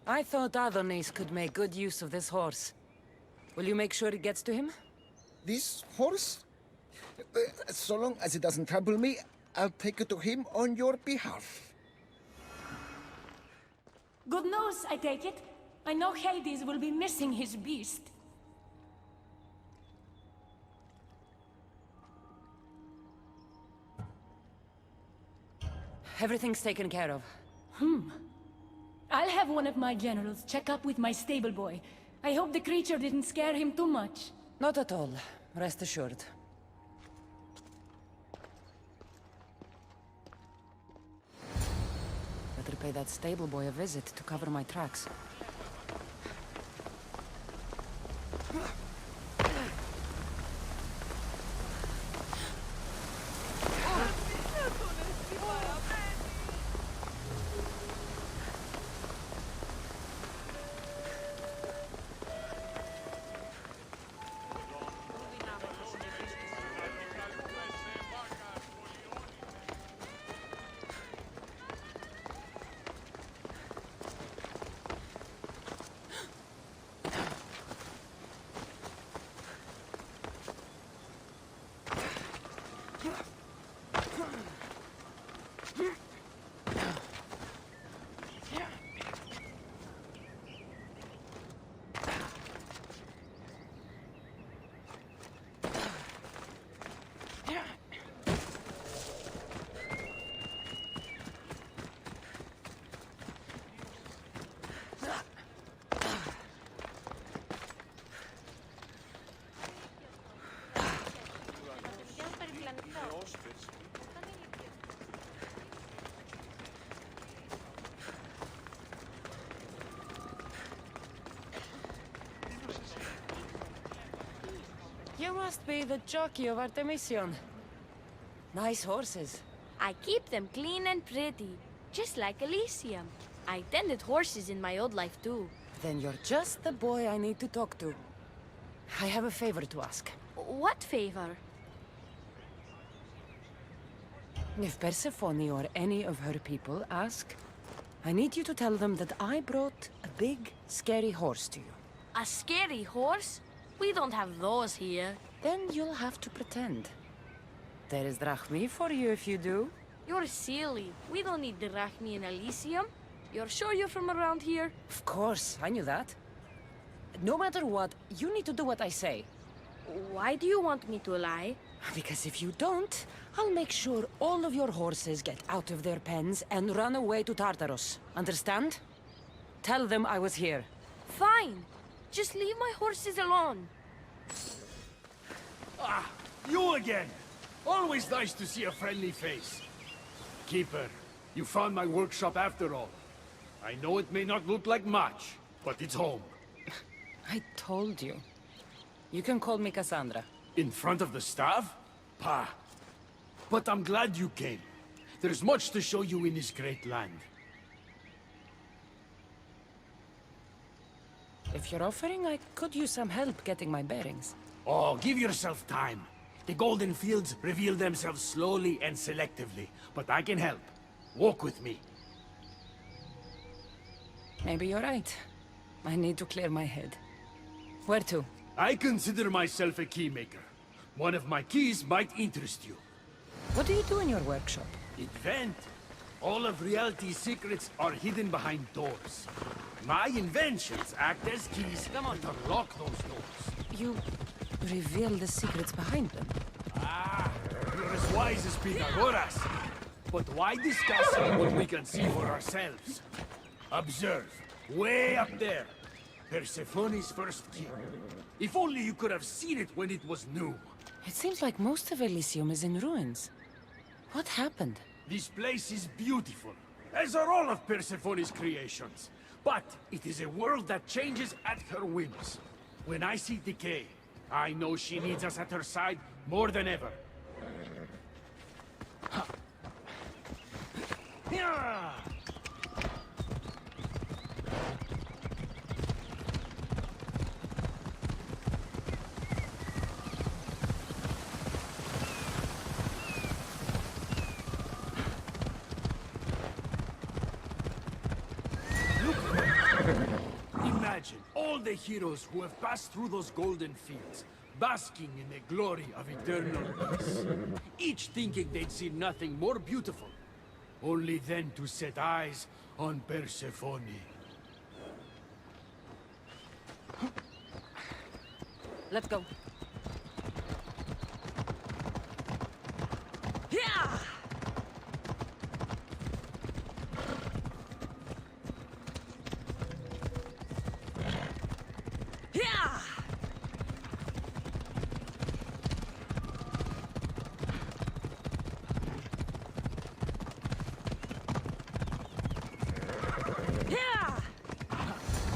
I thought Adonis could make good use of this horse. Will you make sure it gets to him? This horse? So long as it doesn't trample me, I'll take it to him on your behalf. Good news, I take it. I know Hades will be missing his beast. Everything's taken care of. I'll have one of my generals check up with my stable boy. I hope the creature didn't scare him too much. Not at all. Rest assured. Better pay that stable boy a visit to cover my tracks. You must be the jockey of Artemision. Nice horses. I keep them clean and pretty, just like Elysium. I tended horses in my old life too. Then you're just the boy I need to talk to. I have a favor to ask. What favor? If Persephone or any of her people ask, I need you to tell them that I brought a big, scary horse to you. A scary horse? We don't have those here. Then you'll have to pretend. There is drachmi for you if you do. You're silly. We don't need drachmi in Elysium. You're sure you're from around here? Of course, I knew that. No matter what, you need to do what I say. Why do you want me to lie? Because if you don't, I'll make sure all of your horses get out of their pens and run away to Tartarus. Understand? Tell them I was here. Fine. Just leave my horses alone. Ah, you again! Always nice to see a friendly face. Keeper, you found my workshop after all. I know it may not look like much, but it's home. I told you. You can call me Cassandra. In front of the staff? Pah. But I'm glad you came. There's much to show you in this great land. If you're offering, I could use some help getting my bearings. Oh, give yourself time. The golden fields reveal themselves slowly and selectively, but I can help. Walk with me. Maybe you're right. I need to clear my head. Where to? I consider myself a keymaker. One of my keys might interest you. What do you do in your workshop? Invent. All of reality's secrets are hidden behind doors. My inventions act as keys to unlock those doors. You reveal the secrets behind them. Ah, you're as wise as Pythagoras. But why discuss what we can see for ourselves? Observe, way up there, Persephone's first key. If only you could have seen it when it was new. It seems like most of Elysium is in ruins. What happened? This place is beautiful, as are all of Persephone's creations. But it is a world that changes at her whims. When I see decay, I know she needs us at her side more than ever. Yeah! Imagine all the heroes who have passed through those golden fields, basking in the glory of eternal peace. Each thinking they'd see nothing more beautiful, only then to set eyes on Persephone. Let's go.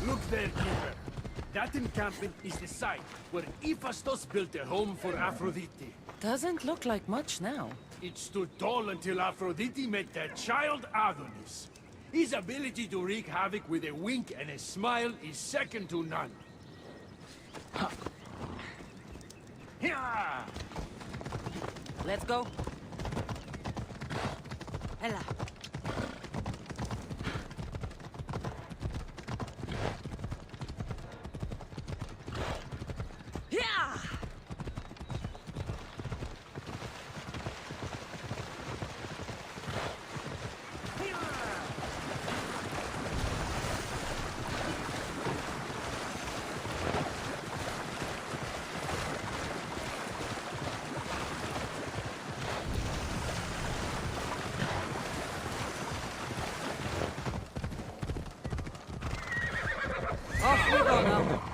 Look there, Keeper. That encampment is the site where Hephaestus built a home for Aphrodite. Doesn't look like much now. It stood tall until Aphrodite met their child Adonis. His ability to wreak havoc with a wink and a smile is second to none. Yeah! Let's go. Ella.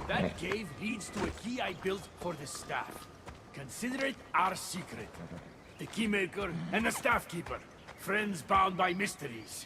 That cave leads to a key I built for the staff. Consider it our secret. The keymaker and the staff keeper. Friends bound by mysteries.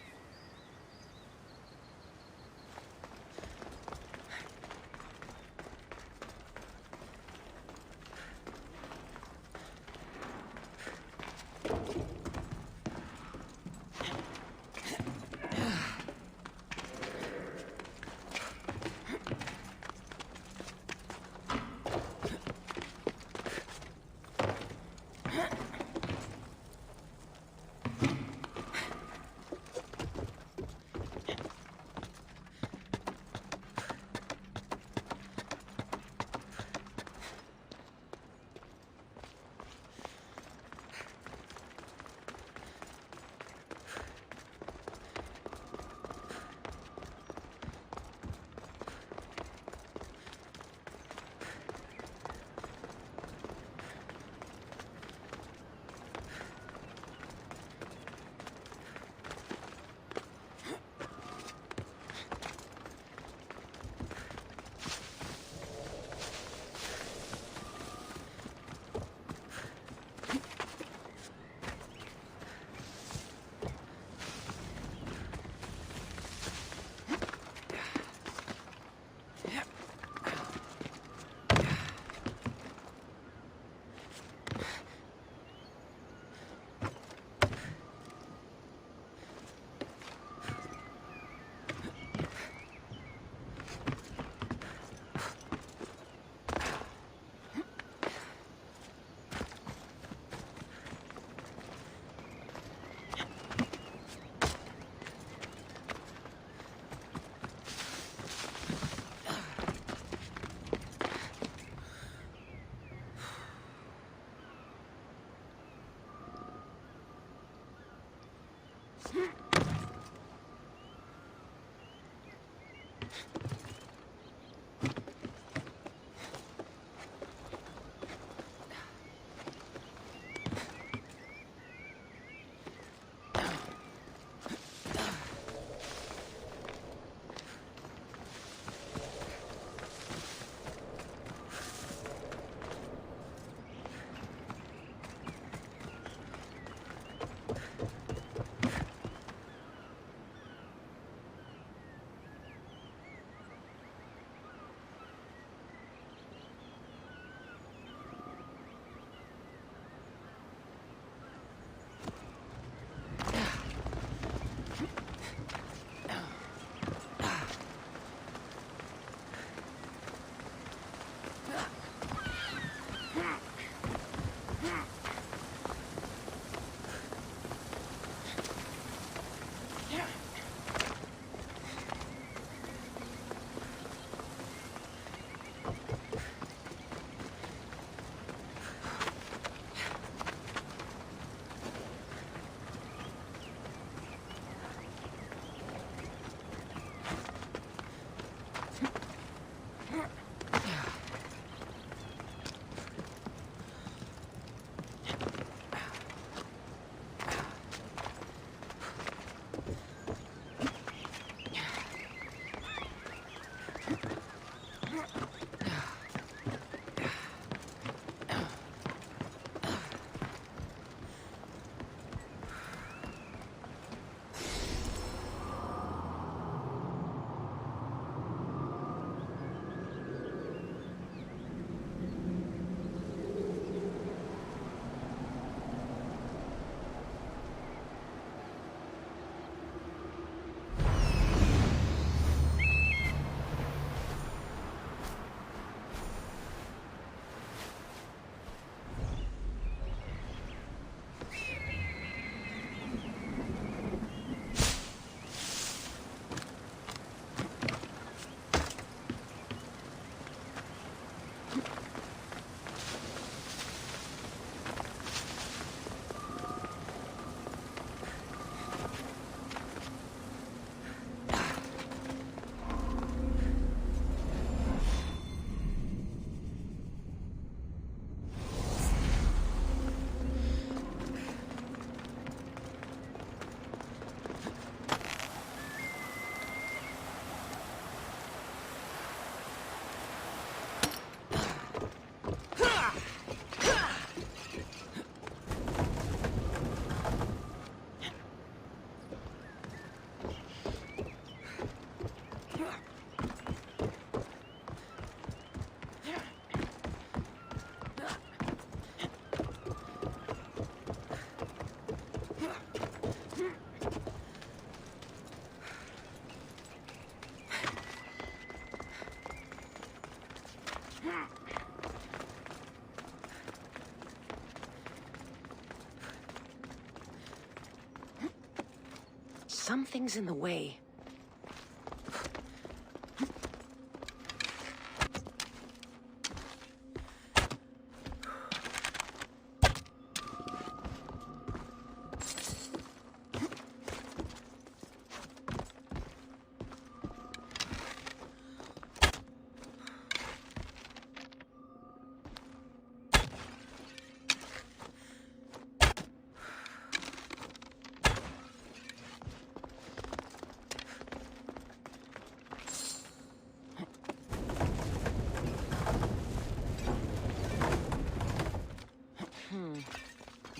Something's in the way.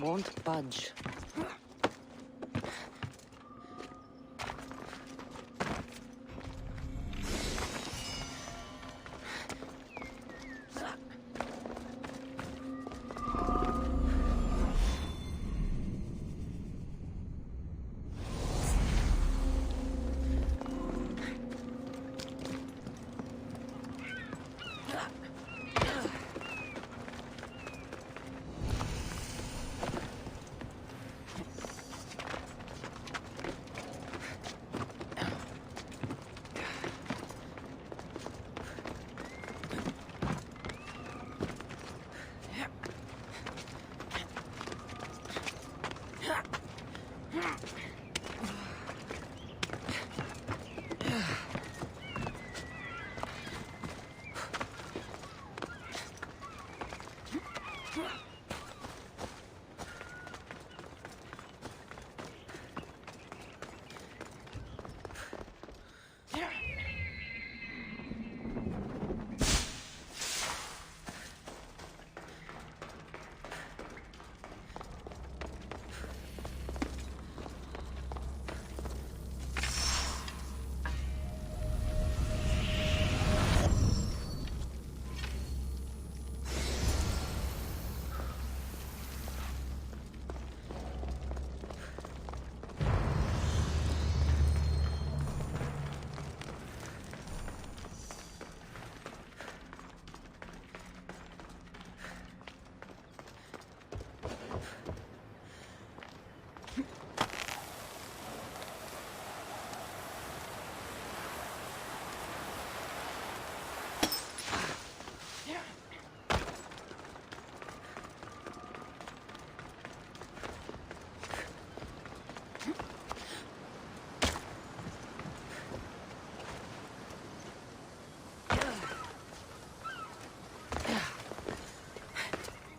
Won't budge.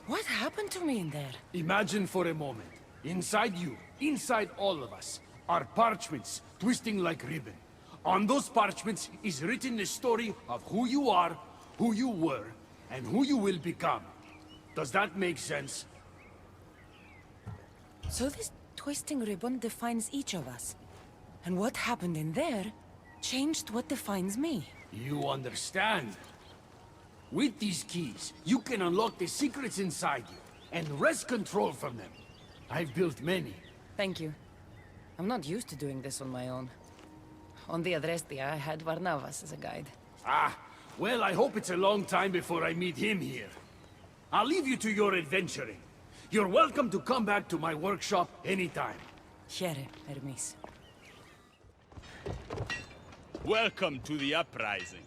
What happened to me in there? Imagine for a moment, inside you, inside all of us, are parchments twisting like ribbon. On those parchments is written the story of who you are, who you were, and who you will become. Does that make sense? So this twisting ribbon defines each of us. And what happened in there changed what defines me. You understand? With these keys, you can unlock the secrets inside you, and wrest control from them. I've built many. Thank you. I'm not used to doing this on my own. On the Adrestia, I had Varnavas as a guide. Ah, well, I hope it's a long time before I meet him here. I'll leave you to your adventuring. You're welcome to come back to my workshop anytime. Here, Hermes. Welcome to the uprising.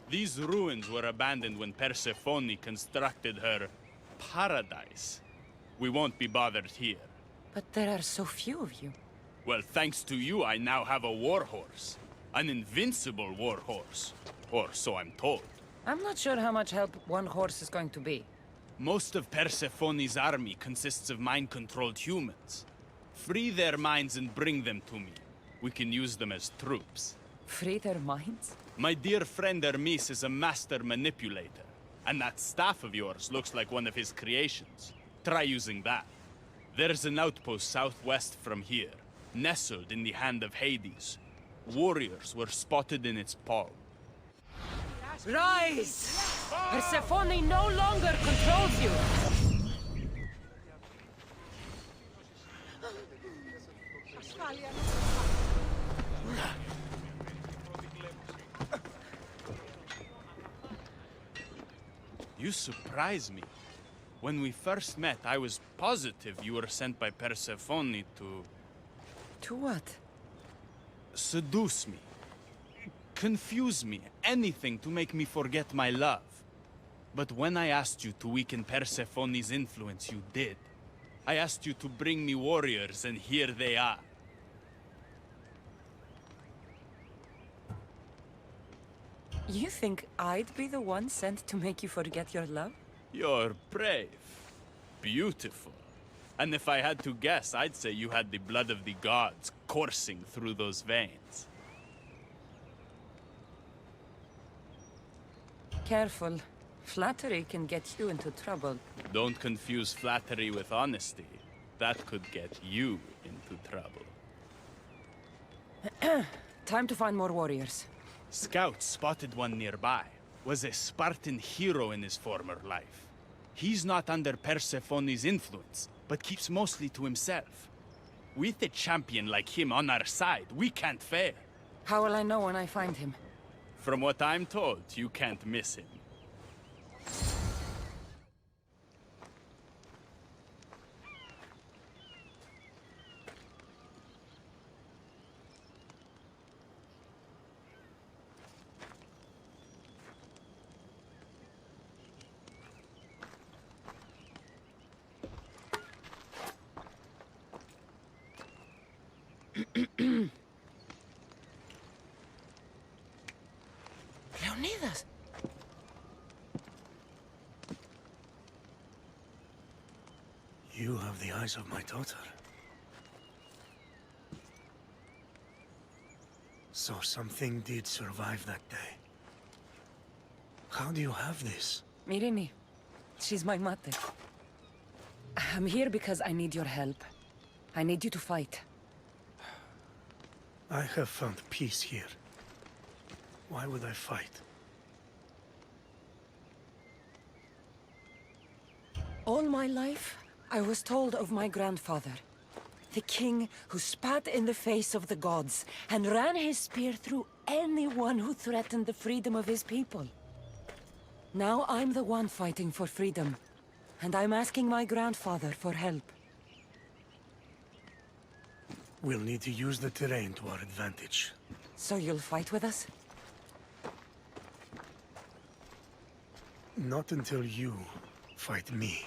These ruins were abandoned when Persephone constructed her paradise. We won't be bothered here. But there are so few of you. Well, thanks to you, I now have a warhorse. An invincible warhorse. Or so I'm told. I'm not sure how much help one horse is going to be. Most of Persephone's army consists of mind-controlled humans. Free their minds and bring them to me. We can use them as troops. Free their minds? My dear friend Hermes is a master manipulator. And that staff of yours looks like one of his creations. Try using that. There's an outpost southwest from here, nestled in the hand of Hades. Warriors were spotted in its palm. Rise! Persephone no longer controls you! You surprise me. When we first met, I was positive you were sent by Persephone to... To what? seduce me, confuse me, anything to make me forget my love. But when I asked you to weaken Persephone's influence, you did. I asked you to bring me warriors, and here they are. You think I'd be the one sent to make you forget your love? You're brave. Beautiful. And if I had to guess, I'd say you had the blood of the gods coursing through those veins. Careful. Flattery can get you into trouble. Don't confuse flattery with honesty. That could get you into trouble. Time to find more warriors. Scouts spotted one nearby. Was a Spartan hero in his former life. He's not under Persephone's influence, but keeps mostly to himself. With a champion like him on our side, we can't fail. How will I know when I find him? From what I'm told, you can't miss him. Leonidas! You have the eyes of my daughter. So something did survive that day. How do you have this? Mirini. She's my mate. I'm here because I need your help. I need you to fight. I have found peace here. Why would I fight? All my life, I was told of my grandfather. The king who spat in the face of the gods and ran his spear through anyone who threatened the freedom of his people. Now I'm the one fighting for freedom, and I'm asking my grandfather for help. We'll need to use the terrain to our advantage. So you'll fight with us? Not until you fight me.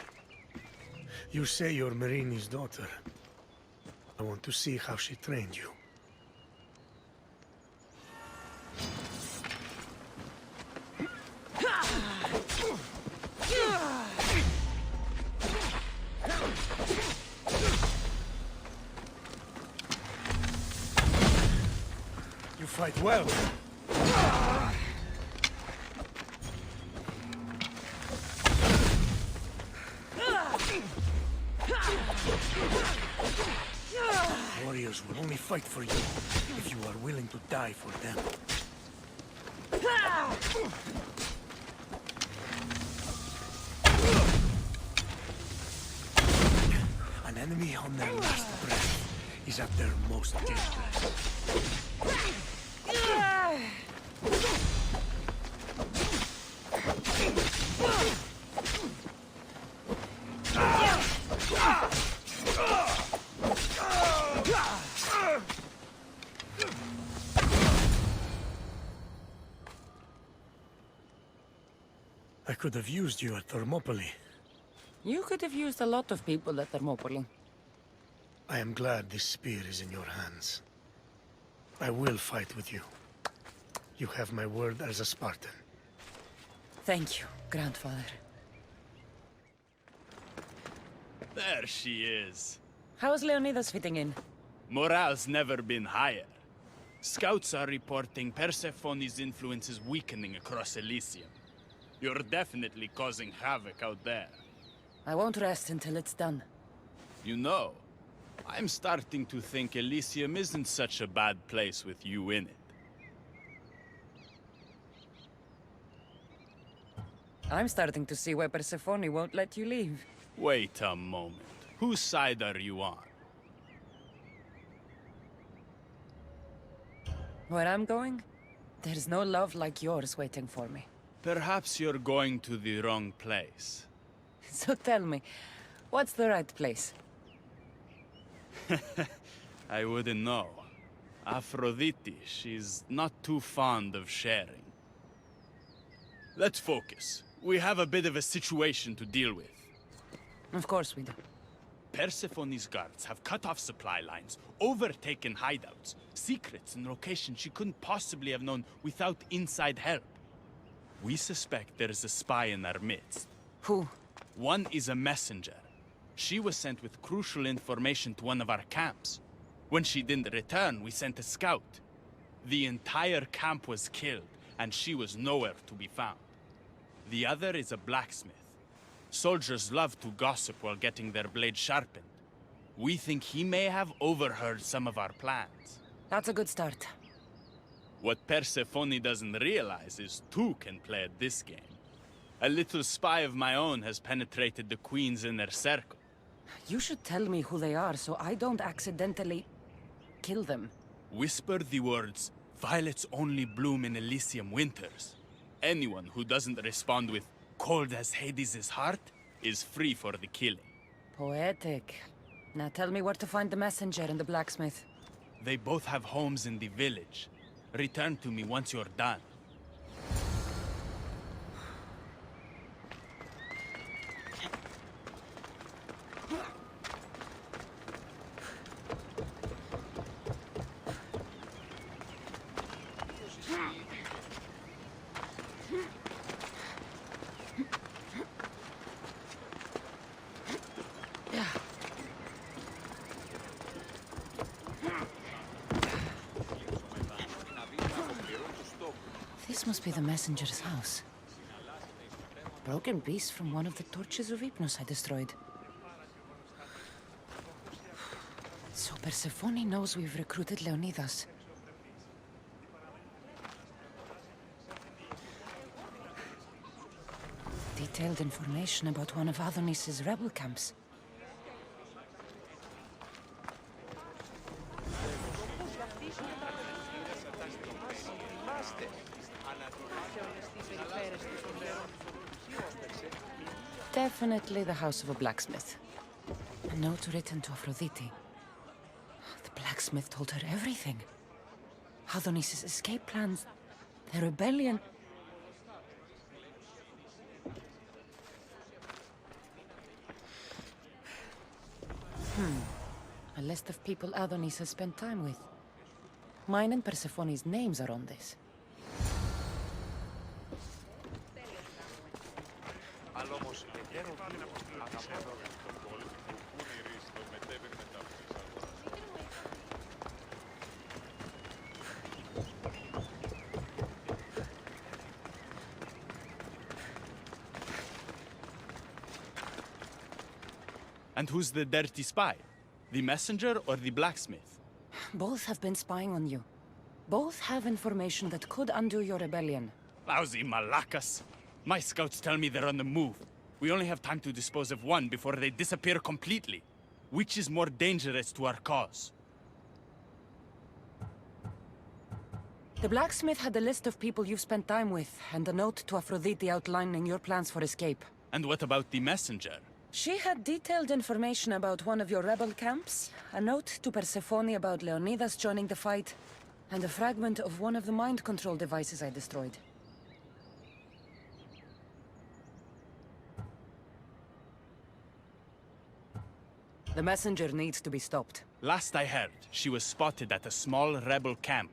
You say you're Marini's daughter. I want to see how she trained you. You fight well. Warriors will only fight for you if you are willing to die for them. An enemy on their last breath is at their most dangerous. I could have used you at Thermopylae. You could have used a lot of people at Thermopylae. I am glad this spear is in your hands. I will fight with you. You have my word as a Spartan. Thank you, grandfather. There she is. How's Leonidas fitting in? Morale's never been higher. Scouts are reporting Persephone's influence is weakening across Elysium. You're definitely causing havoc out there. I won't rest until it's done. You know, I'm starting to think Elysium isn't such a bad place with you in it. I'm starting to see why Persephone won't let you leave. Wait a moment. Whose side are you on? Where I'm going, there's no love like yours waiting for me. Perhaps you're going to the wrong place. So tell me, what's the right place? I wouldn't know. Aphrodite, she's not too fond of sharing. Let's focus. We have a bit of a situation to deal with. Of course we do. Persephone's guards have cut off supply lines, overtaken hideouts, secrets and locations she couldn't possibly have known without inside help. We suspect there is a spy in our midst. Who? One is a messenger. She was sent with crucial information to one of our camps. When she didn't return, we sent a scout. The entire camp was killed, and she was nowhere to be found. The other is a blacksmith. Soldiers love to gossip while getting their blades sharpened. We think he may have overheard some of our plans. That's a good start. What Persephone doesn't realize is two can play at this game. A little spy of my own has penetrated the Queen's inner circle. You should tell me who they are so I don't accidentally kill them. Whisper the words, "Violets only bloom in Elysium winters." Anyone who doesn't respond with, "Cold as Hades' heart," is free for the killing. Poetic. Now tell me where to find the messenger and the blacksmith. They both have homes in the village. Return to me once you're done. This must be the messenger's house. Broken piece from one of the torches of Hypnos I destroyed. So Persephone knows we've recruited Leonidas. Detailed information about one of Adonis's rebel camps. Definitely the house of a blacksmith. A note written to Aphrodite. The blacksmith told her everything. Adonis's escape plans, the rebellion. A list of people Adonis has spent time with. Mine and Persephone's names are on this. And who's the dirty spy? The messenger or the blacksmith? Both have been spying on you. Both have information that could undo your rebellion. Lousy malacas. My scouts tell me they're on the move. We only have time to dispose of one before they disappear completely. Which is more dangerous to our cause? The blacksmith had a list of people you've spent time with, and a note to Aphrodite outlining your plans for escape. And what about the messenger? She had detailed information about one of your rebel camps, a note to Persephone about Leonidas joining the fight, and a fragment of one of the mind control devices I destroyed. The messenger needs to be stopped. Last I heard, she was spotted at a small rebel camp.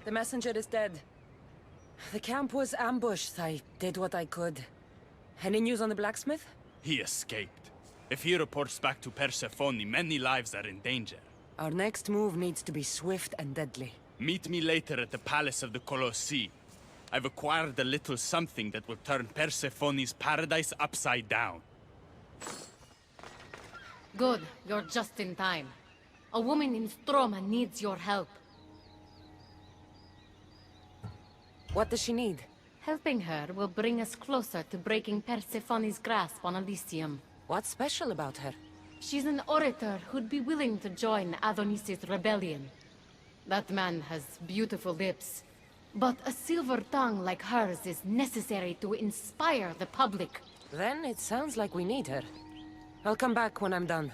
The messenger is dead. The camp was ambushed. I did what I could. Any news on the blacksmith? He escaped. If he reports back to Persephone, many lives are in danger. Our next move needs to be swift and deadly. Meet me later at the Palace of the Colossi. I've acquired a little something that will turn Persephone's paradise upside down. Good, you're just in time. A woman in Stroma needs your help. What does she need? Helping her will bring us closer to breaking Persephone's grasp on Elysium. What's special about her? She's an orator who'd be willing to join Adonis's rebellion. That man has beautiful lips, but a silver tongue like hers is necessary to inspire the public. Then it sounds like we need her. I'll come back when I'm done.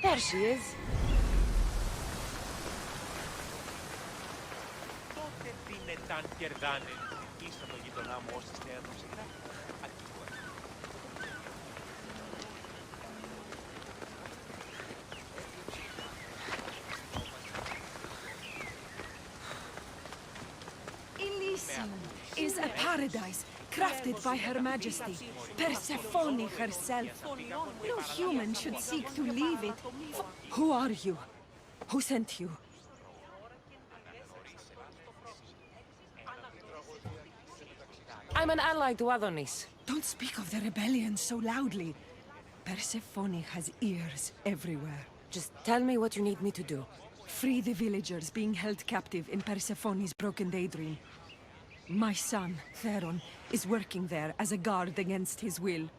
There she is. Τότε τι νετάν κερδάνε. Είστε το γειτονά μου όσοι είστε έδωσιρα. Elysium is a paradise crafted by Her Majesty, Persephone herself. No human should seek to leave it. Who are you? Who sent you? I'm an ally to Adonis. Don't speak of the rebellion so loudly. Persephone has ears everywhere. Just tell me what you need me to do. Free the villagers being held captive in Persephone's broken daydream. My son, Theron, is working there as a guard against his will.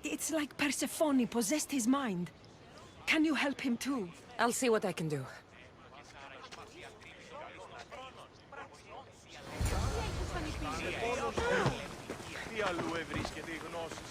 It's like Persephone possessed his mind. Can you help him too? I'll see what I can do. Τι αλλού ευρίσκεται η γνώση.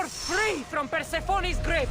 You're free from Persephone's grip!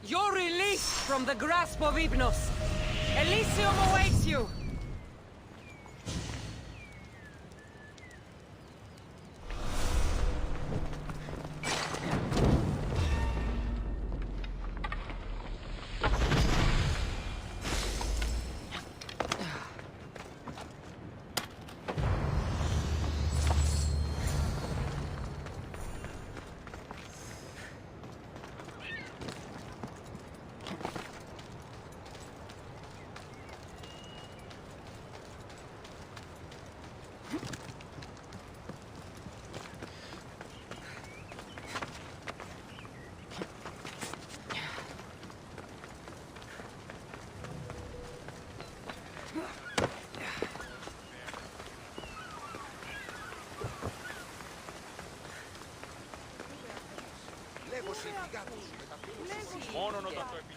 You're released from the grasp of Hypnos. Elysium awaits you!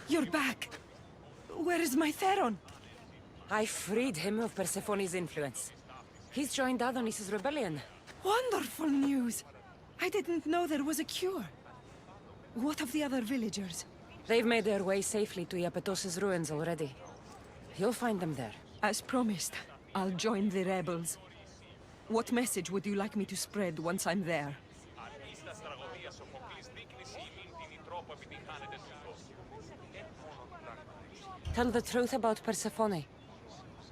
You're back! Where is my Theron? I freed him of Persephone's influence. He's joined Adonis's rebellion. Wonderful news! I didn't know there was a cure. What of the other villagers? They've made their way safely to Iapetos' ruins already. You'll find them there. As promised, I'll join the rebels. What message would you like me to spread once I'm there? Tell the truth about Persephone.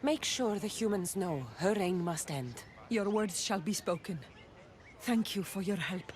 Make sure the humans know her reign must end. Your words shall be spoken. Thank you for your help.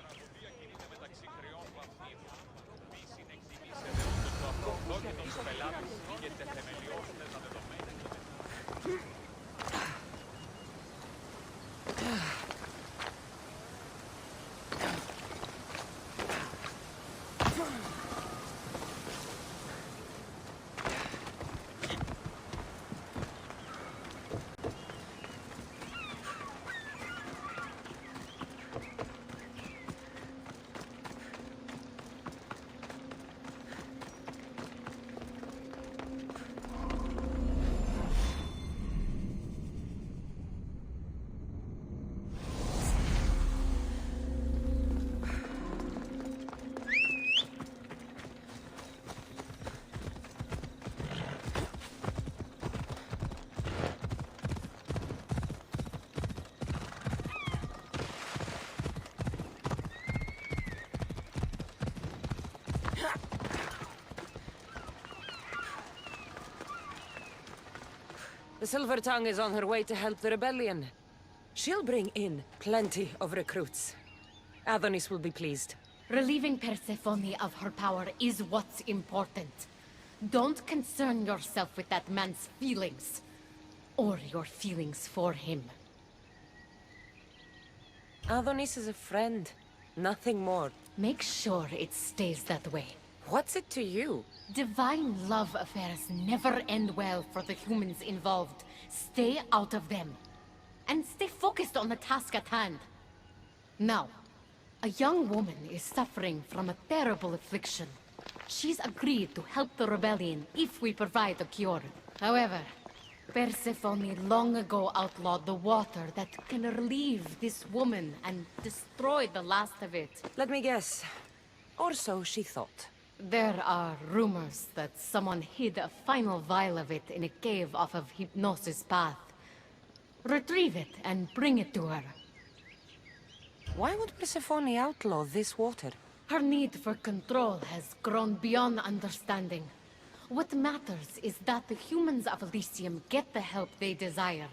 The Silver Tongue is on her way to help the rebellion. She'll bring in plenty of recruits. Adonis will be pleased. Relieving Persephone of her power is what's important. Don't concern yourself with that man's feelings. Or your feelings for him. Adonis is a friend. Nothing more. Make sure it stays that way. What's it to you? Divine love affairs never end well for the humans involved. Stay out of them. And stay focused on the task at hand. Now, a young woman is suffering from a terrible affliction. She's agreed to help the rebellion if we provide a cure. However, Persephone long ago outlawed the water that can relieve this woman and destroy the last of it. Let me guess. Or so she thought. There are rumors that someone hid a final vial of it in a cave off of Hypnosis Path. Retrieve it and bring it to her. Why would Persephone outlaw this water? Her need for control has grown beyond understanding. What matters is that the humans of Elysium get the help they desire.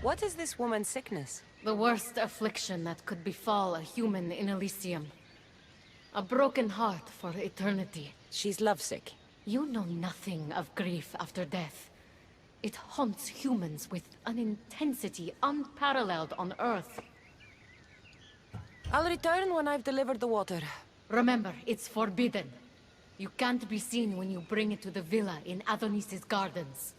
What is this woman's sickness? The worst affliction that could befall a human in Elysium. A broken heart for eternity. She's lovesick. You know nothing of grief after death. It haunts humans with an intensity unparalleled on Earth. I'll return when I've delivered the water. Remember, it's forbidden. You can't be seen when you bring it to the villa in Adonis's gardens.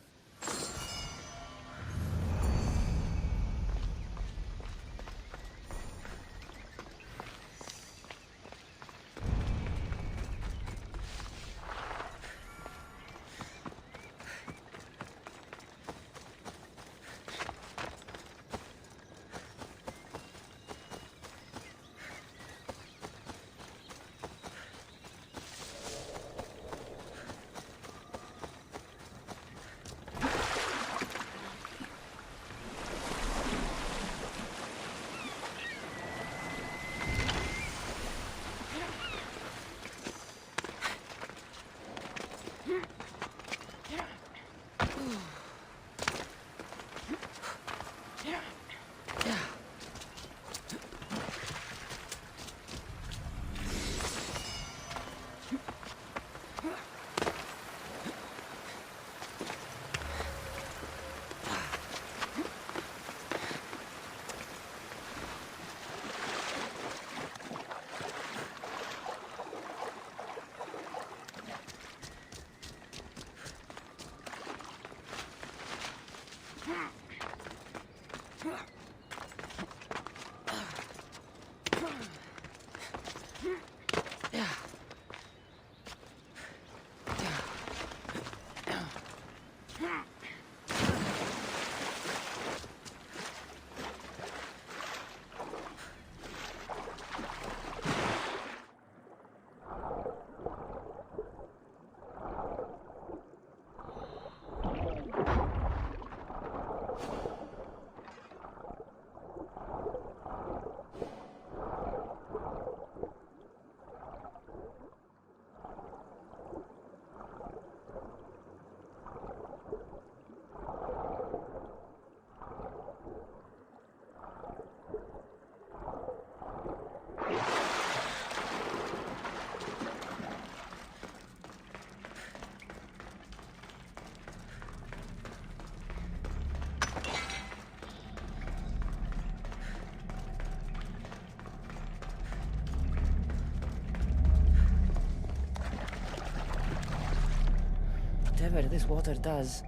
Whatever this water does,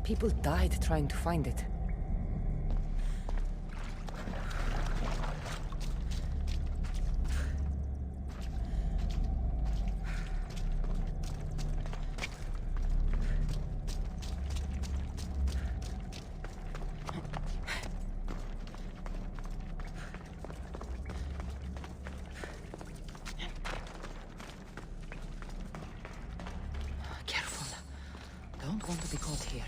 people died trying to find it. Don't want to be caught here.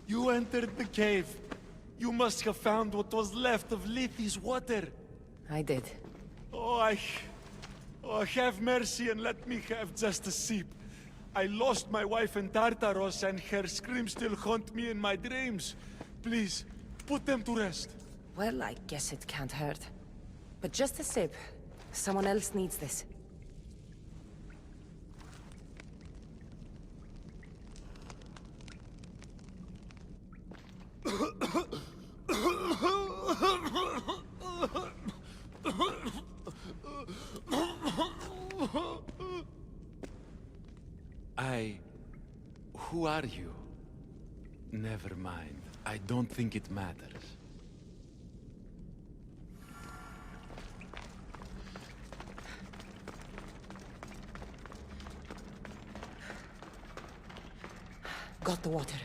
You entered the cave. You must have found what was left of Lethe's water. I did. Oh, have mercy and let me have just a sip. I lost my wife in Tartaros and her screams still haunt me in my dreams. Please, put them to rest. Well, I guess it can't hurt. But just a sip. Someone else needs this. Who are you? Never mind. I don't think it matters. Got the water.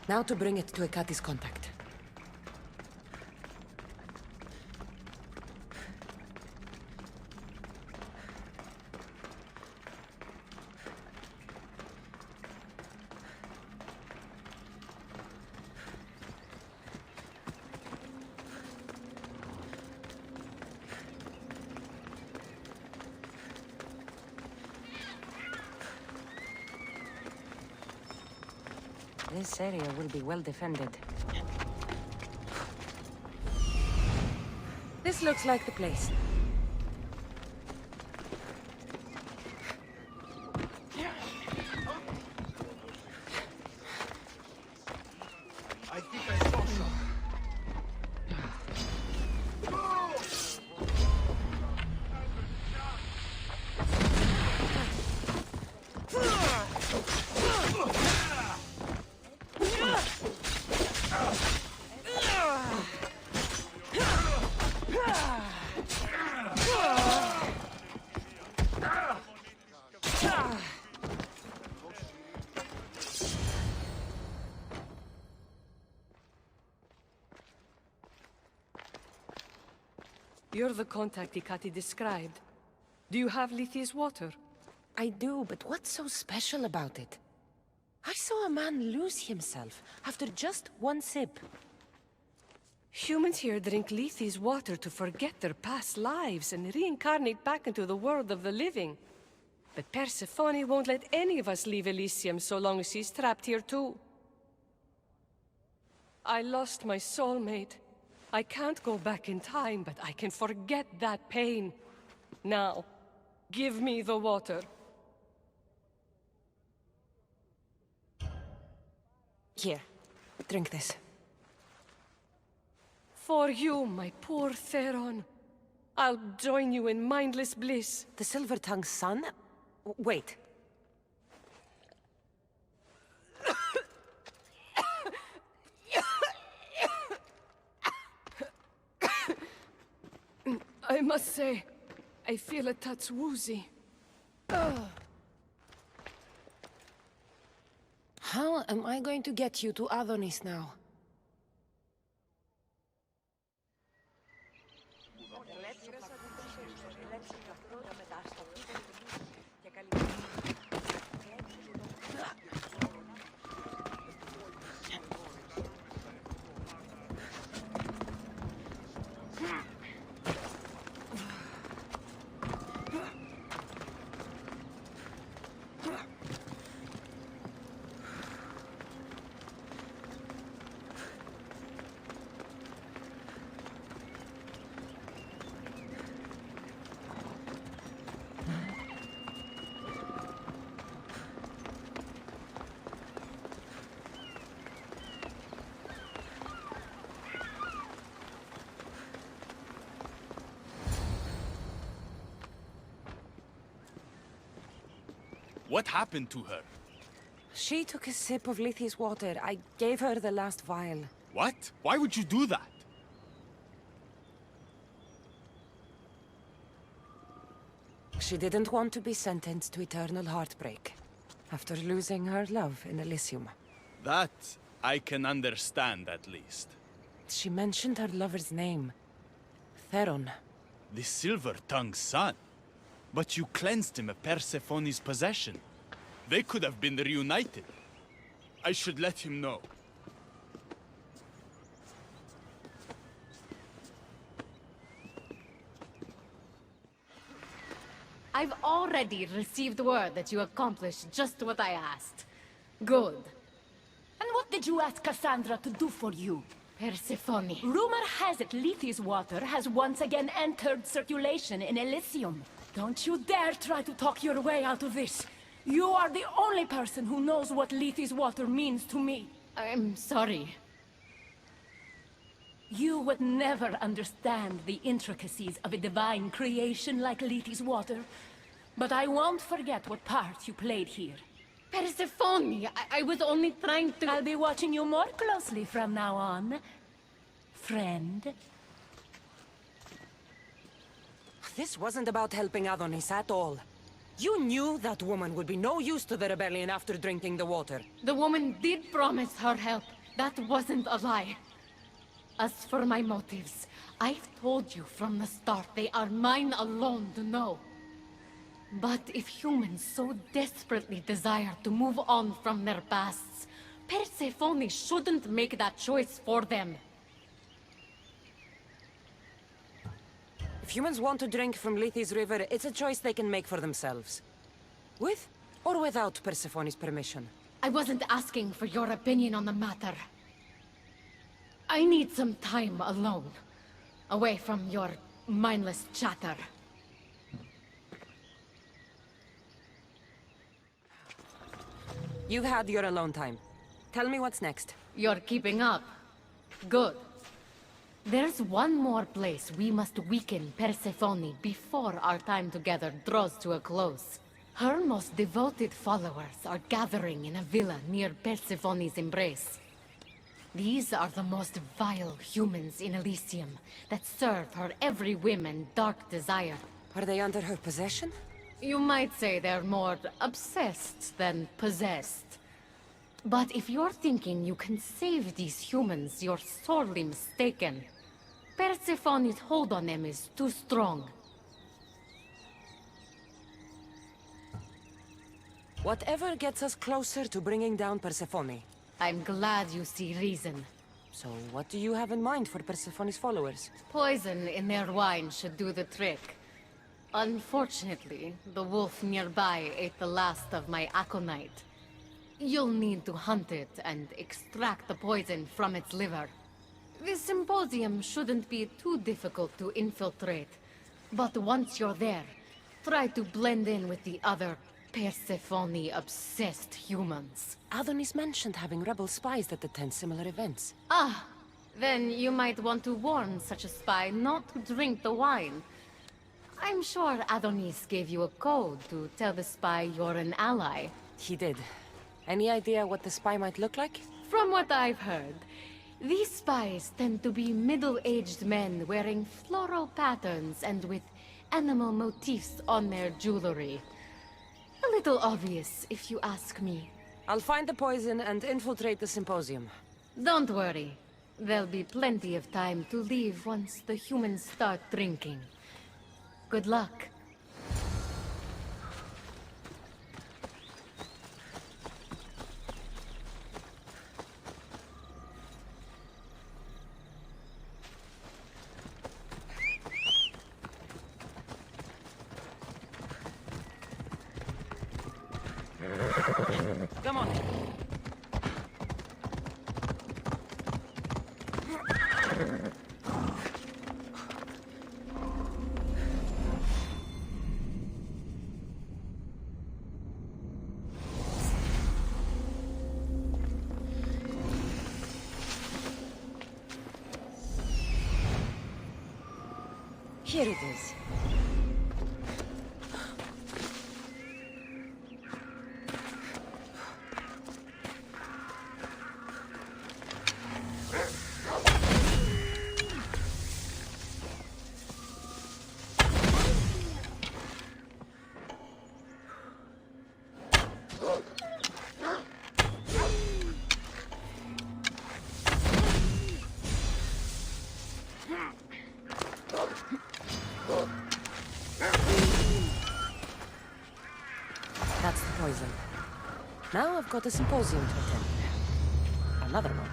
Now to bring it to Ekati's contact. This area will be well defended. This looks like the place. I think I saw some. You're the contact Ikati described. Do you have Lethe's water? I do, but what's so special about it? I saw a man lose himself after just one sip. Humans here drink Lethe's water to forget their past lives and reincarnate back into the world of the living. But Persephone won't let any of us leave Elysium so long as she's trapped here too. I lost my soulmate. I can't go back in time, but I can forget that pain. Now, give me the water. Here, drink this. For you, my poor Theron. I'll join you in mindless bliss. The Silver-Tongue's son? Wait. I must say, I feel a touch woozy. How am I going to get you to Adonis now? What happened to her? She took a sip of Lethe's water. I gave her the last vial. What? Why would you do that? She didn't want to be sentenced to eternal heartbreak after losing her love in Elysium. That I can understand, at least. She mentioned her lover's name. Theron. The Silver-Tongue's son. But you cleansed him of Persephone's possession. They could have been reunited. I should let him know. I've already received word that you accomplished just what I asked. Good. And what did you ask Cassandra to do for you? Persephone. Rumor has it Lethe's water has once again entered circulation in Elysium. Don't you dare try to talk your way out of this. You are the only person who knows what Lethe's water means to me. I'm sorry. You would never understand the intricacies of a divine creation like Lethe's water. But I won't forget what part you played here. Persephone, I was only trying to... I'll be watching you more closely from now on, friend. This wasn't about helping Adonis at all. You knew that woman would be no use to the rebellion after drinking the water. The woman did promise her help. That wasn't a lie. As for my motives, I've told you from the start they are mine alone to know. But if humans so desperately desire to move on from their pasts, Persephone shouldn't make that choice for them. If humans want to drink from Lethe's river, it's a choice they can make for themselves. With or without Persephone's permission. I wasn't asking for your opinion on the matter. I need some time alone, away from your mindless chatter. You've had your alone time. Tell me what's next. You're keeping up. Good. There's one more place we must weaken Persephone before our time together draws to a close. Her most devoted followers are gathering in a villa near Persephone's embrace. These are the most vile humans in Elysium that serve her every whim and dark desire. Are they under her possession? You might say they're more obsessed than possessed. But if you're thinking you can save these humans, you're sorely mistaken. Persephone's hold on them is too strong. Whatever gets us closer to bringing down Persephone. I'm glad you see reason. So what do you have in mind for Persephone's followers? Poison in their wine should do the trick. Unfortunately, the wolf nearby ate the last of my aconite. You'll need to hunt it and extract the poison from its liver. The symposium shouldn't be too difficult to infiltrate. But once you're there, try to blend in with the other Persephone-obsessed humans. Adonis mentioned having rebel spies that attend similar events. Ah, then you might want to warn such a spy not to drink the wine. I'm sure Adonis gave you a code to tell the spy you're an ally. He did. Any idea what the spy might look like? From what I've heard, these spies tend to be middle-aged men wearing floral patterns and with animal motifs on their jewelry. A little obvious, if you ask me. I'll find the poison and infiltrate the symposium. Don't worry. There'll be plenty of time to leave once the humans start drinking. Good luck. Come on. Here it is. That's the poison. Now I've got a symposium to attend. Another one.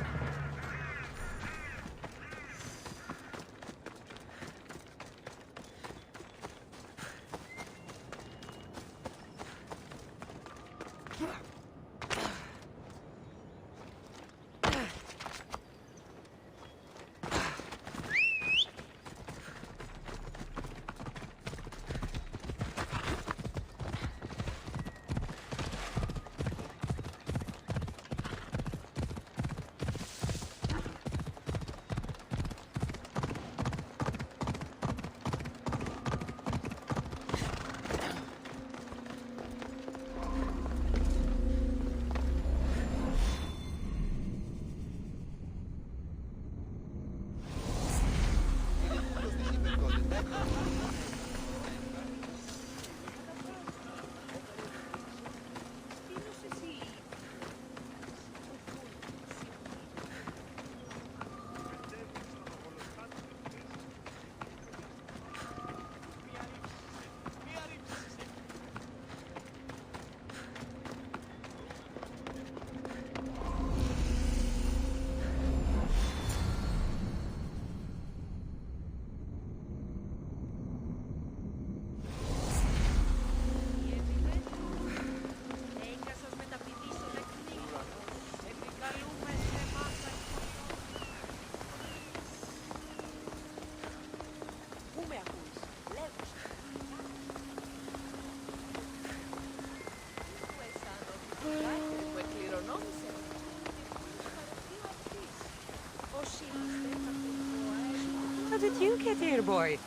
How did you get here, boy?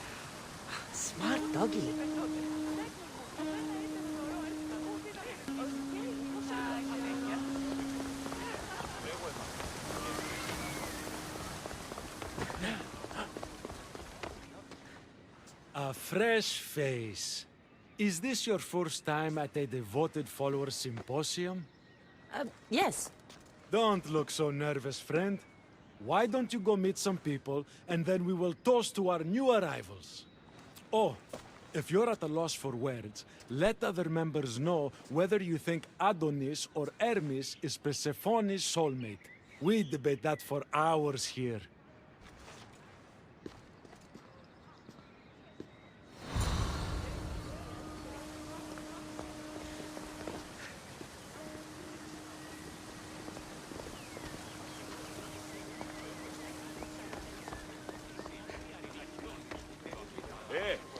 Smart doggy. A fresh face. Is this your first time at a devoted follower symposium? Yes. Don't look so nervous, friend. Why don't you go meet some people, and then we will toast to our new arrivals? Oh, if you're at a loss for words, let other members know whether you think Adonis or Hermes is Persephone's soulmate. We debate that for hours here.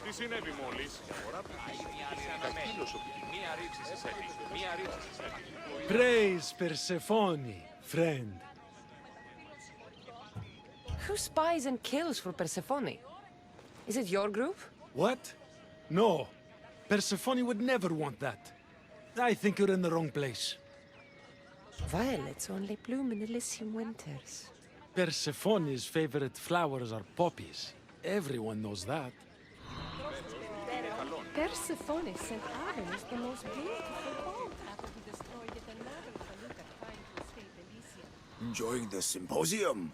Τι συνέβη μόλις? Μία ρήξη σε σέλη. Μία ρήξη σε σέλη. Praise Persephone, friend. Who spies and kills for Persephone? Is it your group? What? No. Persephone would never want that. I think you're in the wrong place. Violets only bloom in Elysium winters. Persephone's favorite flowers are poppies. Everyone knows that. Persephone sent Adonis the most beautiful boat after he destroyed it and never Feluca trying to escape Elysium. Enjoying the symposium?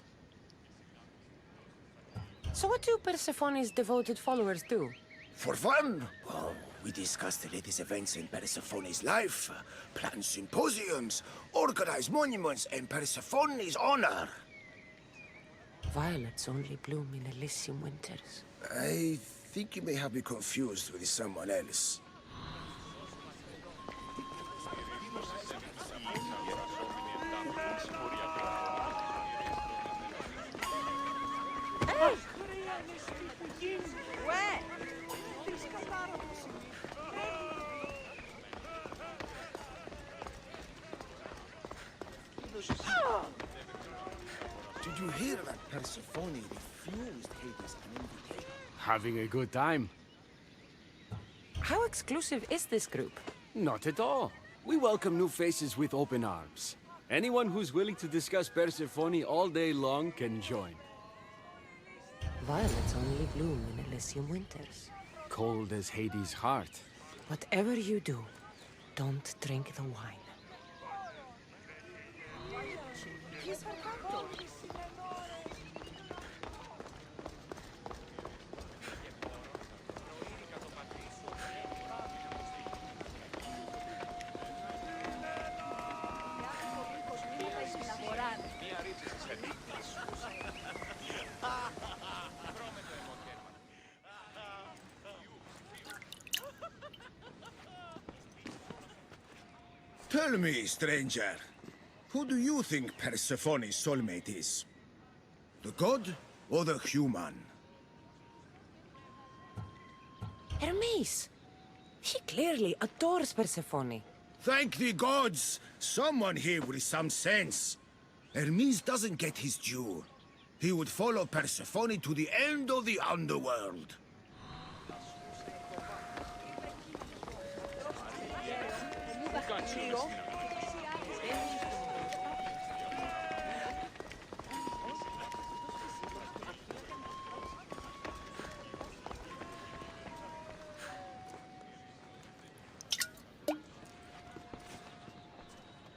So what do Persephone's devoted followers do? For fun? Oh, we discuss the latest events in Persephone's life, plan symposiums, organize monuments in Persephone's honor. Violets only bloom in Elysium winters. I think you may have me confused with someone else. Did you hear that Persephone refused Hades an invitation? Having a good time? How exclusive is this group? Not at all. We welcome new faces with open arms. Anyone who's willing to discuss Persephone all day long can join. Violets only bloom in Elysium winters. Cold as Hades' heart. Whatever you do, don't drink the wine. Tell me, stranger, who do you think Persephone's soulmate is? The god or the human? Hermes! He clearly adores Persephone. Thank the gods! Someone here with some sense. Hermes doesn't get his due. He would follow Persephone to the end of the underworld.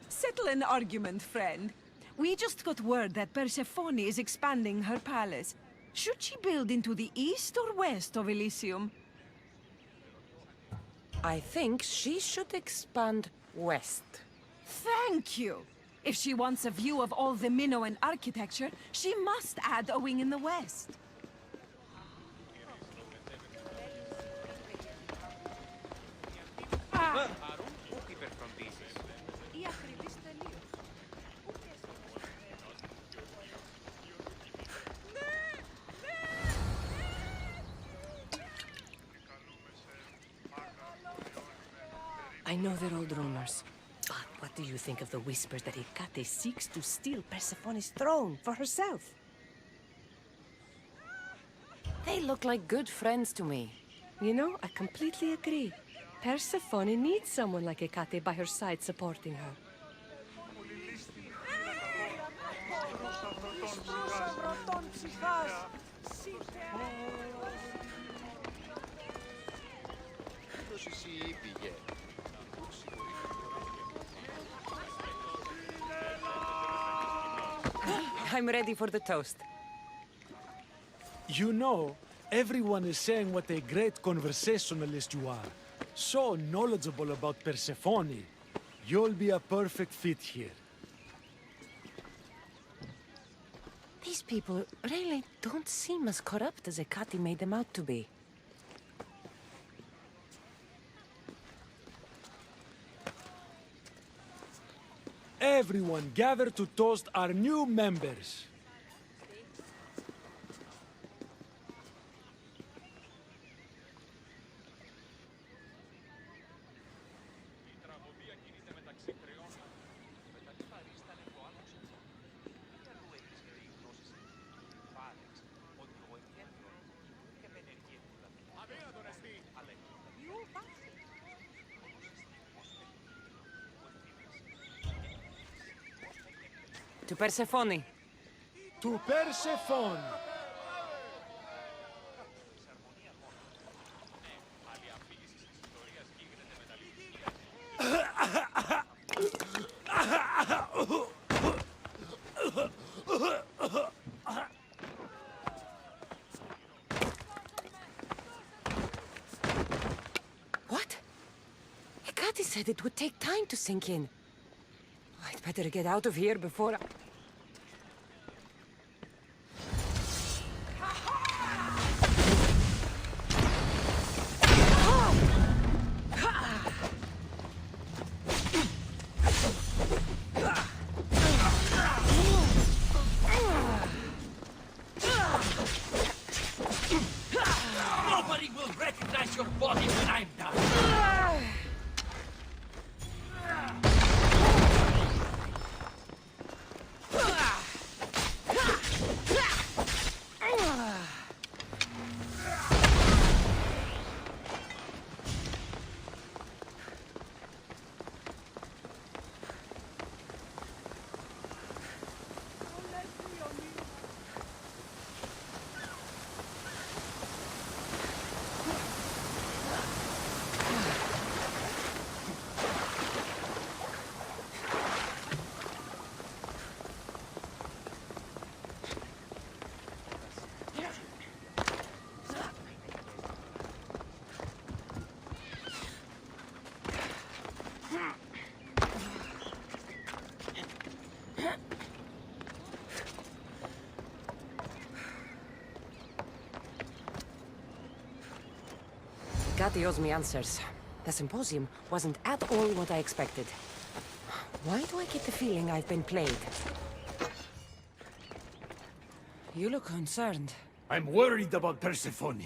Settle an argument, friend. We just got word that Persephone is expanding her palace. Should she build into the east or west of Elysium? I think she should expand west. Thank you! If she wants a view of all the Minoan architecture, she must add a wing in the west. I know they're old rumors, but what do you think of the whispers that Hecate seeks to steal Persephone's throne for herself? They look like good friends to me. You know, I completely agree. Persephone needs someone like Hecate by her side supporting her. I'm ready for the toast. You know, everyone is saying what a great conversationalist you are. So knowledgeable about Persephone. You'll be a perfect fit here. These people really don't seem as corrupt as Hecate made them out to be. Everyone gather to toast our new members. To Persephone. To Persephone! What? Hecate said it would take time to sink in. I'd better get out of here before Nobody will recognize your body when I'm done. Hecate owes me answers. The symposium wasn't at all what I expected. Why do I get the feeling I've been played? You look concerned. I'm worried about Persephone.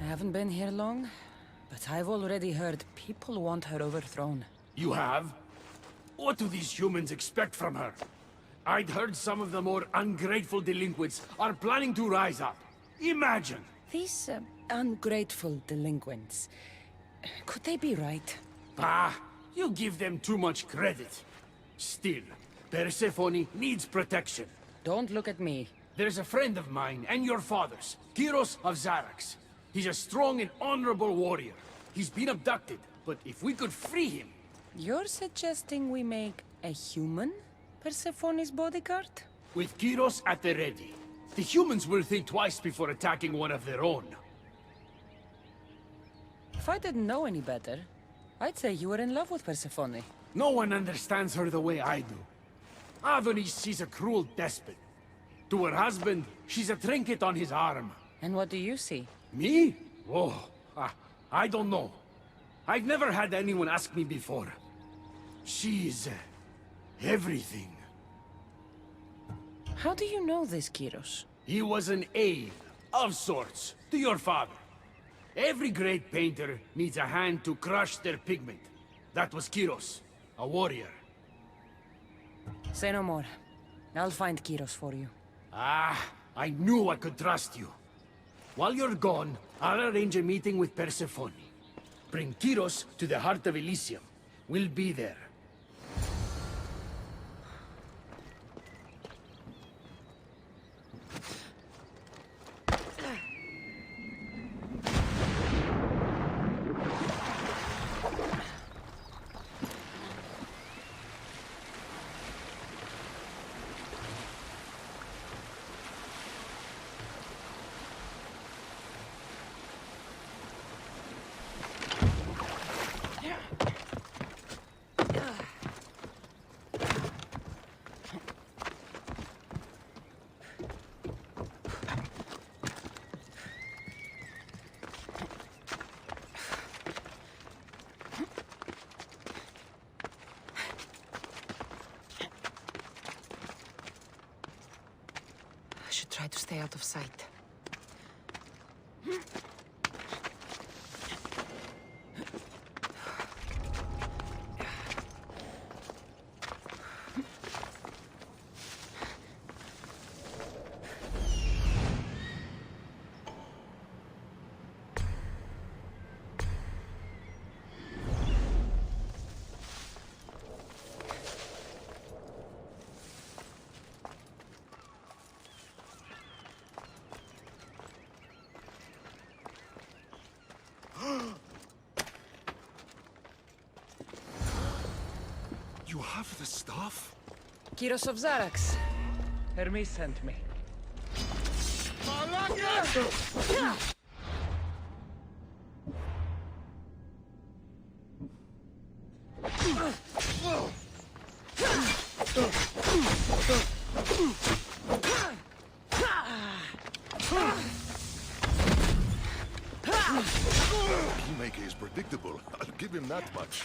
I haven't been here long, but I've already heard people want her overthrown. You have? What do these humans expect from her? I'd heard some of the more ungrateful delinquents are planning to rise up. Imagine! These ungrateful delinquents, could they be right? Ah, you give them too much credit. Still, Persephone needs protection. Don't look at me. There's a friend of mine and your father's, Kyros of Xarax. He's a strong and honorable warrior. He's been abducted, but if we could free him... You're suggesting we make a human Persephone's bodyguard? With Kyros at the ready, the humans will think twice before attacking one of their own. If I didn't know any better, I'd say you were in love with Persephone. No one understands her the way I do. Adonis, she's a cruel despot. To her husband, she's a trinket on his arm. And what do you see? Me? Oh, I don't know. I've never had anyone ask me before. She's... everything. How do you know this, Kyros? He was an aide, of sorts, to your father. Every great painter needs a hand to crush their pigment. That was Kyros, a warrior. Say no more. I'll find Kyros for you. Ah, I knew I could trust you. While you're gone, I'll arrange a meeting with Persephone. Bring Kyros to the heart of Elysium. We'll be there. I should try to stay out of sight. You have the stuff? Kyros of Zarax. Hermes sent me. Kingmaker is predictable. I'll give him that much.